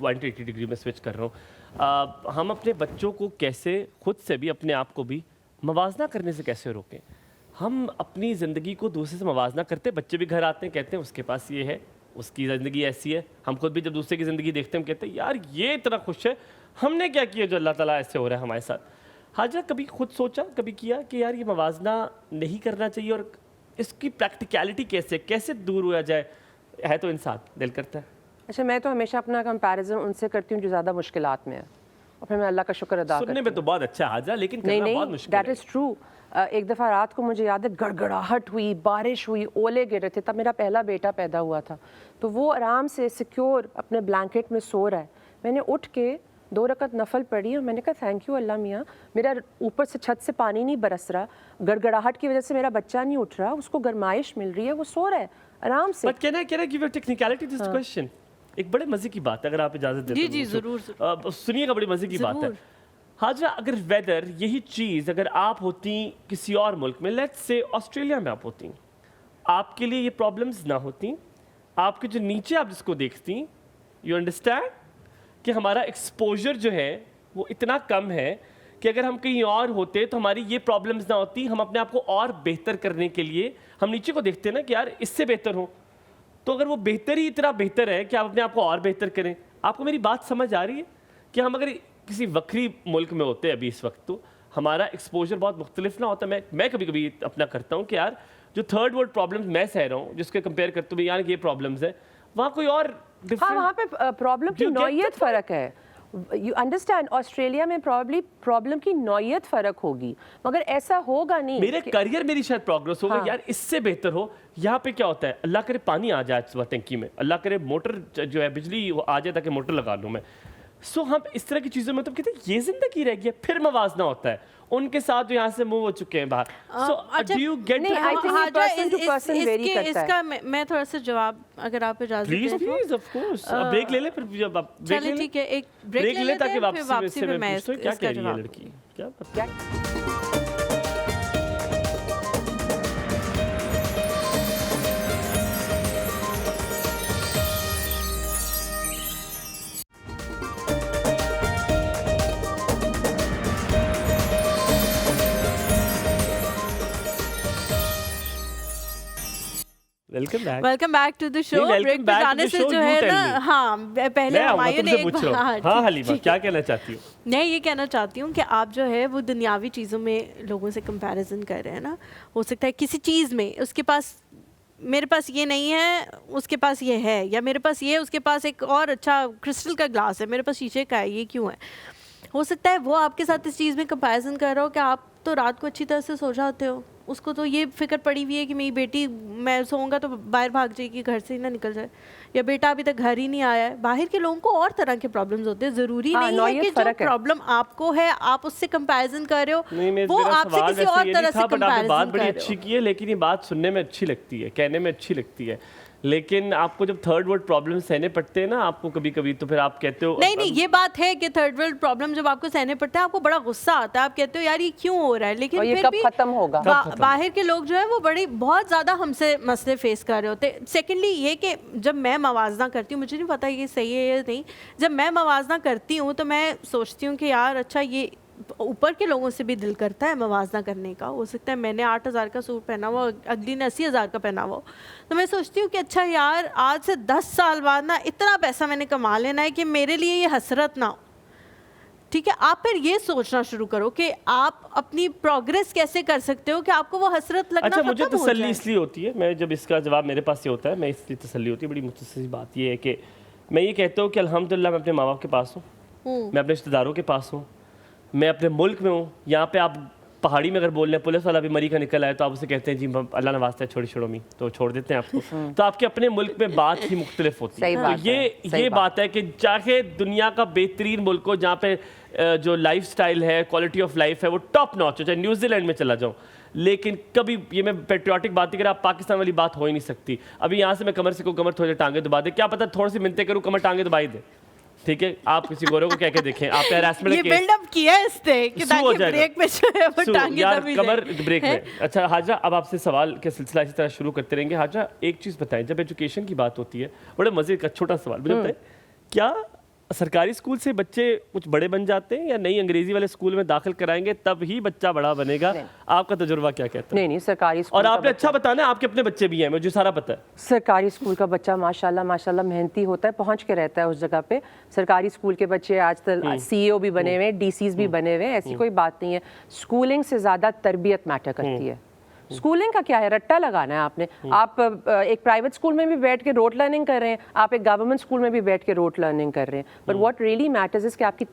180 डिग्री में स्विच कर रहा हूँ। हम अपने बच्चों को कैसे, खुद से भी अपने आप को भी मवाजना करने से कैसे रोकें? हम अपनी ज़िंदगी को दूसरे से मवाजना करते, बच्चे भी घर आते हैं कहते हैं उसके पास ये है, उसकी ज़िंदगी ऐसी है। हम खुद भी जब दूसरे की ज़िंदगी देखते हैं हम कहते हैं यार ये इतना खुश है, हमने क्या किया जो अल्लाह ताला ऐसे हो रहा है हमारे साथ। हाजरा कभी खुद सोचा, कभी किया कि यार ये मवाजना नहीं करना चाहिए और इसकी प्रैक्टिकलिटी कैसे दूर हुआ जाए? है तो इंसान, दिल करता है। अच्छा, मैं तो हमेशा अपना कंपैरिजन उनसे करती हूँ जो ज़्यादा मुश्किलात में है, और फिर मैं अल्लाह का शुक्र अदा करती हूँ। सुनने में तो बहुत अच्छा हाजरा, लेकिन करना नहीं बहुत नहीं, मुश्किल दैट है। Is true. एक दफ़ा रात को मुझे याद है गड़गड़ाहट हुई, बारिश हुई, ओले गिर रहे थे, तब मेरा पहला बेटा पैदा हुआ था। तो वो आराम से सिक्योर अपने ब्लैंकेट में सो रहा है, मैंने उठ के 2 रकत नफल पढ़ी और मैंने कहा थैंक यू अल्लाह मियाँ, मेरा ऊपर से छत से पानी नहीं बरस रहा, गड़गड़ाहट की वजह से मेरा बच्चा नहीं उठ रहा, उसको गर्माइश मिल रही है, वो सो रहा है आराम से। But can I give a technicality to this question? एक बड़े मजे की बात है, अगर आप इजाजत देते जी हो जी तो। जरूर सुनिएगा, बड़ी मजे की बात है। जरूर। हाजरा, अगर वेदर यही चीज़ अगर आप होती किसी और मुल्क में, लेट्स से ऑस्ट्रेलिया में आप होती, आपके लिए ये प्रॉब्लम्स ना होती, आपके जो नीचे आप जिसको देखती, यू अंडरस्टैंड कि हमारा एक्सपोजर जो है वो इतना कम है कि अगर हम कहीं और होते तो हमारी ये प्रॉब्लम्स ना होती। हम अपने आप को और बेहतर करने के लिए हम नीचे को देखते हैं ना कि यार इससे बेहतर हो, तो अगर वो बेहतर ही इतना बेहतर है कि आप अपने आप को और बेहतर करें। आपको मेरी बात समझ आ रही है कि हम अगर किसी वक्री मुल्क में होते अभी इस वक्त, तो हमारा एक्सपोजर बहुत मुख्तलिफ ना होता। मैं कभी कभी अपना करता हूँ कि यार जो थर्ड वर्ल्ड प्रॉब्लम्स मैं सह रहा हूँ, जिसके कंपेयर करते हुए यार ये प्रॉब्लम्स है, वहाँ कोई और हाँ, different- वहाँ पे प्रॉब्लम की You get नौयत फ़र्क है। यू अंडरस्टैंड, ऑस्ट्रेलिया में प्रॉब्ली प्रॉब्लम की नौयत फ़र्क होगी, मगर ऐसा होगा नहीं। मेरे करियर मेरी शायद प्रोग्रेस होगा, हाँ। यार इससे बेहतर हो। यहाँ पे क्या होता है, अल्लाह करे पानी आ जाए सुबह टंकी में, अल्लाह करे मोटर जो है बिजली आ जाए ताकि मोटर लगा लूँ मैं। सो हम इस तरह की चीज़ों में तो कहते हैं ये जिंदगी रह गई है, फिर मवाजना होता है उनके साथ जो यहाँ से मूव हो चुके हैं बाहर। सो अच्छा, डू यू गेट नहीं, I think ये person to person vary करता है। इसका मैं थोड़ा सा जवाब अगर आप इजाजत प्लीज दें तो। प्लीज ऑफ कोर्स ब्रेक ले ले, फिर जब आप ब्रेक चलिए ले ठीक है, एक ब्रेक ब्रेक ले ले लेते ताकि हैं, फिर वापसी वापसी में में मैं पूछता हूँ क्या इसका कह रही है जवाब लड़की, क्या पता। क्या welcome back to the show. नहीं, ब्रेक welcome पे back to जाने the से show, जो you है tell ना, me। हाँ पहले मैं आऊँगा, हमारे ने तुमसे एक पूछ रहा हूँ। हाँ हलीमा, क्या कहना चाहती हो? मैं ये कहना चाहती हूँ कि आप जो है वो दुनियावी चीज़ों में लोगों से कंपैरिजन कर रहे हैं ना। हो सकता है किसी चीज़ में उसके पास, मेरे पास ये नहीं है उसके पास ये है, या मेरे पास ये उसके पास एक और अच्छा क्रिस्टल का ग्लास है, मेरे पास शीशे का है, ये क्यों है? हो सकता है वो आपके साथ इस चीज़ में कंपैरिजन कर रहा हो कि आप तो रात को अच्छी तरह से सो जाते हो, उसको तो ये फिक्र पड़ी हुई है कि मेरी बेटी, मैं सोऊंगा तो बाहर भाग जाएगी, घर से ही ना निकल जाए, या बेटा अभी तक घर ही नहीं आया है। बाहर के लोगों को और तरह के प्रॉब्लम्स होते हैं, ज़रूरी हाँ, नहीं है नौयत कि जो फ़र्क है। प्रॉब्लम आपको है आप उससे कंपैरिजन कर रहे हो, वो मेरा आपसे सवाल किसी वैसे और ये तरह नहीं से था, बट आपने बात कंपैरिजन बड़ी कर अच्छी रहे हो। की है, लेकिन ये बात सुनने में अच्छी लगती है, कहने में अच्छी लगती है, लेकिन आपको जब थर्ड वर्ल्ड प्रॉब्लम सहने पड़ते हैं ना आपको कभी कभी, तो फिर आप कहते हो नहीं नहीं, ये बात है कि थर्ड वर्ल्ड प्रॉब्लम जब आपको सहने पड़ता है आपको बड़ा गुस्सा आता है, आप कहते हो यार ये क्यों हो रहा है, लेकिन और ये फिर कब भी खत्म होगा? बाहर के लोग जो है वो बड़ी बहुत ज़्यादा हमसे मसले फेस कर रहे होते हैं। सेकेंडली ये कि जब मैं मवाजना करती हूँ, मुझे नहीं पता ये सही है या नहीं, जब मैं मवाजना करती हूँ तो मैं सोचती हूँ कि यार अच्छा ये ऊपर के लोगों से भी दिल करता है मवाजना करने का। हो सकता है मैंने 8,000 का सूट पहना हुआ, अगली ने 80,000 का पहना हुआ, तो मैं सोचती हूँ कि अच्छा यार आज से 10 साल बाद ना इतना पैसा मैंने कमा लेना है कि मेरे लिए ये हसरत ना हो। ठीक है, आप फिर ये सोचना शुरू करो कि आप अपनी प्रोग्रेस कैसे कर सकते हो कि आपको वो हसरत लगना अच्छा, मुझे खत्म हो तसल्ली जाए। इसलिए होती है, मैं जब इसका जवाब मेरे पास ये होता है, मैं इसलिए तसल्ली होती है, बड़ी मुख्तसर बात ये है कि मैं ये कहता हूँ कि अल्हम्दुलिल्लाह मैं अपने माँ बाप के पास हूँ, मैं अपने रिश्तेदारों के पास हूँ, मैं अपने मुल्क में हूँ। यहाँ पे आप पहाड़ी में अगर बोल रहे हैं पुलिस वाला भी मरी का निकल आए तो आप उसे कहते हैं जी अल्लाह ने वास्ता है छोड़ी छोड़ो मी, तो छोड़ देते हैं आपको। तो आपके अपने मुल्क में बात ही मुख्तलिफ होती है। सही बात तो है, सही ये बात। बात है कि चाहे दुनिया का बेहतरीन मुल्क हो जहाँ पे जो लाइफ स्टाइल है, क्वालिटी ऑफ लाइफ है वो टॉप नॉच हो, चाहे न्यूजीलैंड में चला जाऊँ, लेकिन कभी ये मैं पेट्रियाटिक बात नहीं कर, आप पाकिस्तान वाली बात हो ही नहीं सकती। अभी यहाँ से मैं कमर से को कमर थोड़ी टांगे दबा दे, क्या पता थोड़ी सी मिन्नतें करूँ कमर टांगे दबाई दे, ठीक है? आप किसी गोरे को कह के देखें, आप हैरेसमेंट ये केस बिल्डअप किया है इसने कि सू हो ताकि जाएगा। ब्रेक में जो है वो सू, टांगे यार दबी कमर जाए। ब्रेक हैं? में। अच्छा हाजरा, अब आपसे सवाल का सिलसिला इसी तरह शुरू करते रहेंगे। हाजरा एक चीज़ बताएं, जब एजुकेशन की बात होती है, बड़े मज़े का छोटा सवाल मुझे बताएं, क्या सरकारी स्कूल से बच्चे कुछ बड़े बन जाते हैं या नई अंग्रेजी वाले स्कूल में दाखिल कराएंगे तब ही बच्चा बड़ा बनेगा? आपका तजुर्बा क्या कहता है? नहीं, सरकारी स्कूल और का आपने बच्चा- अच्छा बताना, आपके अपने बच्चे भी हैं, मुझे सारा पता है। सरकारी स्कूल का बच्चा माशाल्लाह मेहनती होता है, पहुंच के रहता है उस जगह पे। सरकारी स्कूल के बच्चे आज तक CEO भी बने हुए हैं, DCs भी बने हुए हैं, ऐसी कोई बात नहीं है। स्कूलिंग से ज़्यादा तरबियत मैटर करती है। स्कूलिंग का क्या है, रट्टा लगाना है आपने। आप एक प्राइवेट स्कूल में भी बैठ के रोट लर्निंग कर रहे हैं, आप एक गवर्नमेंट स्कूल में भी बैठ के रोट लर्निंग कर रहे हैं, but what really matters is कि आपकी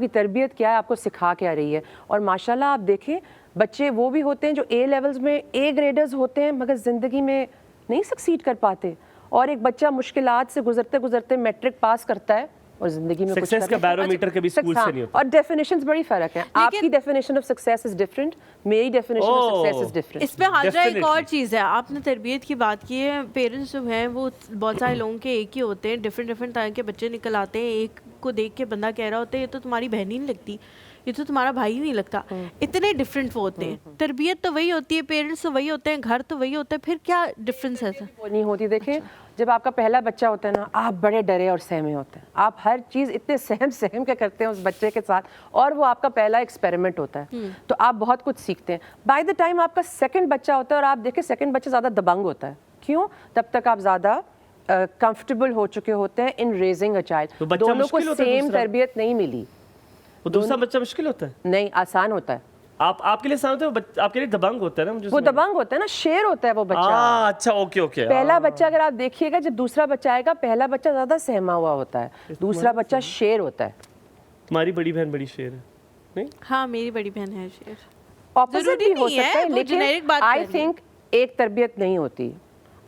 तरबियत क्या है, आपको सिखा क्या रही है। और माशाल्लाह आप देखें, बच्चे वो भी होते हैं जो A लेवल्स में A ग्रेडर्स होते हैं मगर ज़िंदगी में नहीं सक्सीड कर पाते, और एक बच्चा मुश्किलात से गुजरते गुजरते मैट्रिक पास करता है और जिंदगी में सक्सेस का बैरोमीटर कभी स्कूल से नहीं होता। और डेफिनेशंस बड़ी फर्क है। आपकी definition of success is different, मेरी definition of success is different. इसमें हाजरा एक और Definitely. चीज़ है, आपने तरबियत की बात की है। पेरेंट्स जो हैं वो बहुत सारे लोगों के एक ही होते हैं, डिफरेंट तरह के बच्चे निकल आते हैं। एक को देख के बंदा कह रहा होता है ये तो तुम्हारी बहन ही नहीं लगती, ये तो तुम्हारा भाई नहीं लगता। इतने डिफरेंट वो होते हैं। तरबियत तो वही होती है, पेरेंट्स तो वही होते हैं, घर तो वही होता है, फिर क्या डिफरेंस है? वो नहीं होती। देखें, जब आपका पहला बच्चा होता है ना, आप बड़े डरे और सहमे होते हैं, आप हर चीज़ इतने सहम के करते हैं उस बच्चे के साथ, और वो आपका पहला एक्सपेरिमेंट होता है, तो आप बहुत कुछ सीखते हैं। बाय द टाइम आपका सेकंड बच्चा होता है, और आप देखें सेकंड बच्चा ज़्यादा दबंग होता है। क्यों? तब तक आप ज़्यादा कंफर्टेबल हो चुके होते हैं इन रेजिंग अ चाइल्ड। तो बच्चा दोनों को मुश्किल होता है सेम दूसरा? तरबियत नहीं मिली। वो दूसरा बच्चा मुश्किल होता है? नहीं, आसान होता है। आपके लिए आसान होता है, आपके लिए दबंग होता है ना? मुझे वो दबंग होता है ना, शेर होता है वो बच्चा। अच्छा, ओके। पहला बच्चा अगर आप देखिएगा, जब दूसरा बच्चा आएगा, पहला बच्चा ज्यादा सहमा हुआ होता है, दूसरा बच्चा शेर होता है। तुम्हारी बड़ी बहन बड़ी शेर है नहीं? हाँ, मेरी बड़ी बहन है शेर। ऑपोजिट जरूरी भी हो नहीं है, सकता है, वो लेकिन generic बात आई कर रही थिंक एक तरबियत नहीं होती,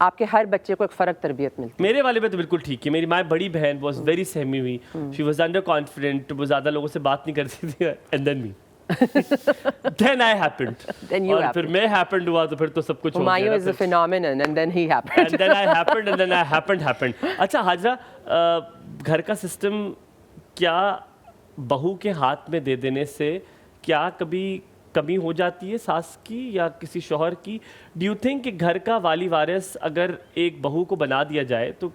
आपके हर बच्चे को एक फर्क तरबियत मिलती मेरे वाले में तो बिल्कुल ठीक है। मेरी माँ बड़ी बहन वाज वेरी सहमी हुई, शी वाज अंडर कॉन्फिडेंट, वो ज्यादा लोगों से बात नहीं करती थी, and than me then I happened. Then you और happened. फिर मैं happened हुआ तो फिर तो सब कुछ हो हुमायूं गया is a phenomenon and then he happened. and then I happened and then I happened. अच्छा हाजरा, घर का सिस्टम क्या बहू के हाथ में दे देने से क्या कभी कमी हो जाती है सास की या किसी शौहर की? डू यू थिंक कि घर का वाली वारिस अगर एक बहू को बना दिया जाए तो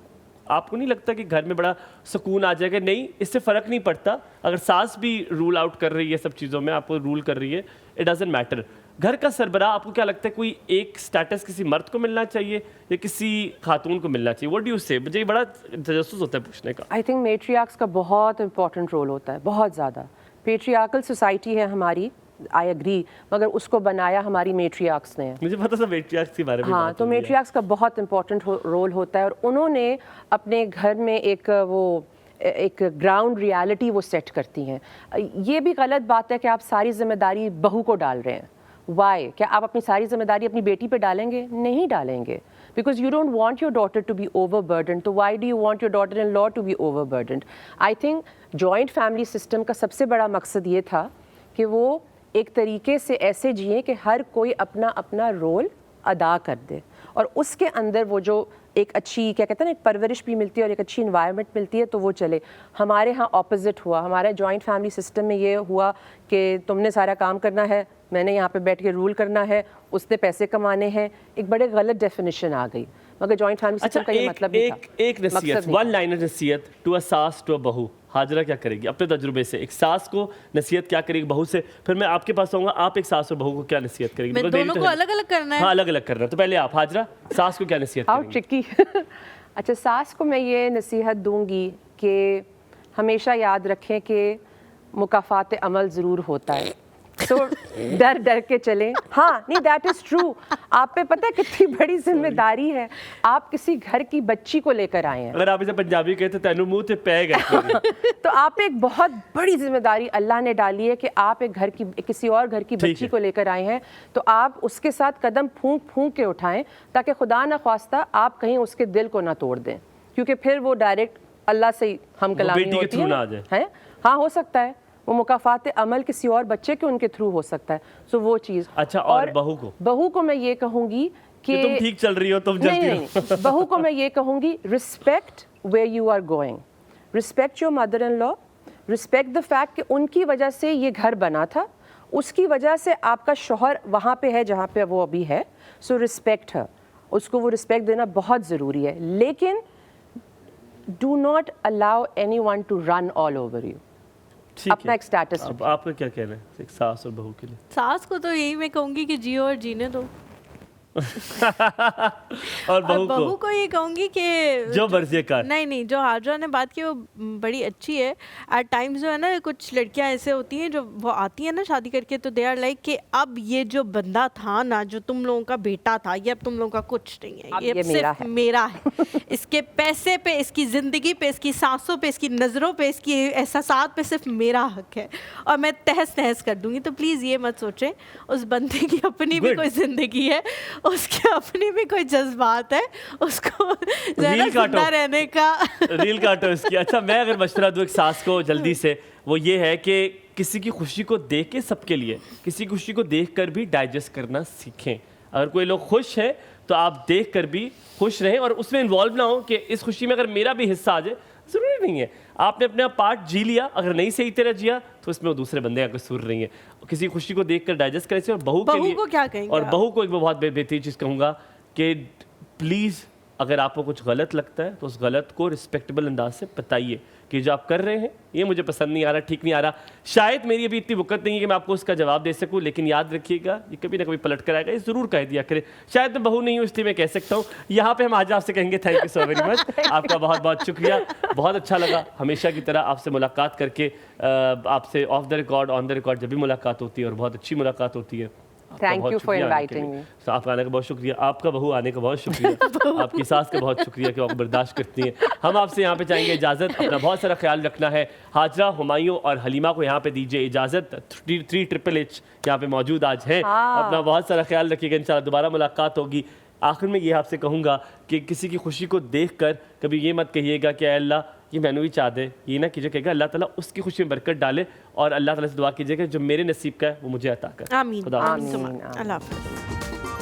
आपको नहीं लगता कि घर में बड़ा सुकून आ जाएगा? नहीं, इससे फ़र्क नहीं पड़ता अगर सास भी रूल आउट कर रही है सब चीज़ों में, आपको रूल कर रही है, इट डजंट मैटर। घर का सरबराह आपको क्या लगता है, कोई एक स्टेटस किसी मर्द को मिलना चाहिए या किसी खातून को मिलना चाहिए? व्हाट डू यू से? मुझे ये बड़ा तजस्सुस होता है पूछने का। आई थिंक मेट्रियार्क्स का बहुत इंपॉर्टेंट रोल होता है, बहुत ज़्यादा। पेट्रियार्कल सोसाइटी है हमारी, आई एग्री, मगर उसको बनाया हमारी मेट्रियार्क्स ने। मुझे पता था मेट्रियार्क्स के बारे में हाँ, बात तो हो रही है। मेट्रियार्क्स का बहुत इंपॉर्टेंट रोल होता है, और उन्होंने अपने घर में एक ग्राउंड रियलिटी वो सेट करती हैं। ये भी गलत बात है कि आप सारी जिम्मेदारी बहू को डाल रहे हैं। वाई? क्या आप अपनी सारी जिम्मेदारी अपनी बेटी पे डालेंगे? नहीं डालेंगे, because you don't want your daughter to be overburdened. तो why do you want your daughter in law to be overburdened? I think joint family system का सबसे बड़ा मकसद ये था कि वो एक तरीके से ऐसे जिए कि हर कोई अपना अपना रोल अदा कर दे, और उसके अंदर वो जो एक अच्छी, क्या कहते हैं ना, एक परवरिश भी मिलती है और एक अच्छी इन्वायरमेंट मिलती है, तो वो चले। हमारे यहाँ ऑपोजिट हुआ, हमारे जॉइंट फैमिली सिस्टम में ये हुआ कि तुमने सारा काम करना है, मैंने यहाँ पे बैठ के रूल करना है, उसने पैसे कमाने हैं। एक बड़े गलत डेफिनेशन आ गई, मगर जॉइंट फैमिली सिस्टम का ये मतलब नहीं था। एक नसीहत, वन लाइनर नसीहत टू अ सास टू अ बहू, हाजरा क्या करेगी अपने तजुर्बे से? एक सास को नसीहत क्या करेगी बहू से? फिर मैं आपके पास आऊंगा, आप एक सास और बहू को क्या नसीहत करेगी? मैं दोनों को अलग अलग करना है। हाँ, अलग अलग करना है। तो पहले आप हाजरा, सास को क्या नसीहत हाउ करेंगी? ट्रिकी। अच्छा, सास को मैं ये नसीहत दूंगी कि हमेशा याद रखें कि मुकाफात अमल ज़रूर होता है, तो डर डर के चलें। हाँ, नहीं, दैट इज़ ट्रू। आप पे पता है कितनी बड़ी जिम्मेदारी है, आप किसी घर की बच्ची को लेकर आए हैं। अगर आप इसे पंजाबी कहते तेनू मुंह ते पै गए। तो आप पे एक बहुत बड़ी जिम्मेदारी अल्लाह ने डाली है कि आप एक घर की, किसी और घर की ठीक बच्ची है। को लेकर आए हैं, तो आप उसके साथ कदम फूंक फूंक के उठाएं, ताकि खुदा न ख्वास्ता आप कहीं उसके दिल को ना तोड़ दें, क्योंकि फिर वो डायरेक्ट अल्लाह से हम कलामी बेटी के होती थ्रू है ना आ जाए। हैं? हाँ, हो सकता है वो मुकाफात अमल किसी और बच्चे के उनके थ्रू हो सकता है, सो वो चीज़। अच्छा, और बहू को मैं ये कहूंगी कि तुम ठीक चल रही हो, तुम नहीं, जलती नहीं, रहो। बहू को मैं ये कहूंगी, respect where you are going, respect your mother in law, respect the fact कि उनकी वजह से ये घर बना था, उसकी वजह से आपका शौहर वहाँ पे है जहाँ पे वो अभी है, सो रिस्पेक्ट है, उसको वो रिस्पेक्ट देना बहुत ज़रूरी है। लेकिन do not allow anyone to run all over you. ठीक अपना है। एक स्टेटस अब आपका क्या कहना है एक सास और बहू के लिए? सास को तो यही मैं कहूंगी कि जियो और जीने दो, और और बहू बहू को को ये कहूंगी कि जो मर्जी कर। नहीं, जो हाजरा ने बात की वो बड़ी अच्छी है। एट टाइम्स जो है ना कुछ लड़कियां ऐसे होती हैं जो वो आती हैं ना शादी करके, तो दे आर लाइक कि अब ये जो बंदा था ना, जो तुम लोगों का बेटा था, ये अब तुम लोगों का कुछ नहीं है, अब ये ये मेरा सिर्फ है। मेरा है। इसके पैसे पे, इसकी ज़िंदगी पे, इसकी सांसों पे, इसकी नज़रों पे, इसकी एहसासात पे सिर्फ मेरा हक है और मैं तहस नहस कर दूंगी। तो प्लीज़ ये मत सोचें, उस बंदे की अपनी भी Good. कोई ज़िंदगी है, उसके अपनी भी कोई जज्बात है, उसको जो है ना रील काटो। जिंदा रहने का रील काटो इसकी। अच्छा, मैं अगर मशवरा दूं एक सास को जल्दी से, वो ये है कि किसी की खुशी को देख के, सबके लिए किसी की खुशी को देख कर भी डाइजेस्ट करना सीखें। अगर कोई लोग खुश हैं तो आप देख कर भी खुश रहें और उसमें इन्वॉल्व ना हो कि इस खुशी में अगर मेरा भी हिस्सा आ जाए। ज़रूरी नहीं है, आपने अपना पार्ट जी लिया, अगर नहीं सही तरह जिया तो इसमें वो दूसरे बंदे का कसूर नहीं है। किसी खुशी को देख कर डाइजेस्ट करें। और बहू के लिए को क्या कहेंगे और आप? बहू को एक बहुत बेहतरीन चीज़ कहूँगा कि प्लीज़ अगर आपको कुछ गलत लगता है तो उस गलत को रिस्पेक्टेबल अंदाज से बताइए कि जो आप कर रहे हैं ये मुझे पसंद नहीं आ रहा, ठीक नहीं आ रहा। शायद मेरी अभी इतनी वक़्त नहीं है कि मैं आपको उसका जवाब दे सकूं, लेकिन याद रखिएगा ये कभी ना कभी पलट कर आएगा, ये ज़रूर कह दिया करें। शायद मैं बहू नहीं हूँ इसलिए मैं कह सकता हूँ। यहाँ पे हम आज आपसे कहेंगे thank you so very much, आपका बहुत बहुत शुक्रिया, बहुत अच्छा लगा हमेशा की तरह आपसे मुलाकात करके। आपसे of the record, on the record जब भी मुलाकात होती है और बहुत अच्छी मुलाकात होती है। Thank you for inviting me. तो आपका आने का बहुत शुक्रिया, आपका बहू आने का बहुत शुक्रिया, आपकी सास का बहुत शुक्रिया कि आप बर्दाश्त करती हैं। हम आपसे यहाँ पे चाहेंगे इजाज़त, अपना बहुत सारा ख्याल रखना है। हाजरा, हुमायूं और हलीमा को यहाँ पे दीजिए इजाज़त। 3HHH यहाँ पे मौजूद आज हैं। अपना बहुत सारा ख्याल रखिएगा, इंशाल्लाह दोबारा मुलाकात होगी। आखिर में ये आपसे कहूँगा कि किसी की खुशी को देखकर कभी ये मत कहिएगा कि अल्लाह ये मैंने भी चाह दे, ये ना कीजिए, कहेगा अल्लाह ताला उसकी खुशी में बरकत डाले और अल्लाह ताला से दुआ कीजिएगा जो मेरे नसीब का है वो मुझे अता कर। आमीन। खुदा हाफ़िज़। अल्लाह हाफ़िज़।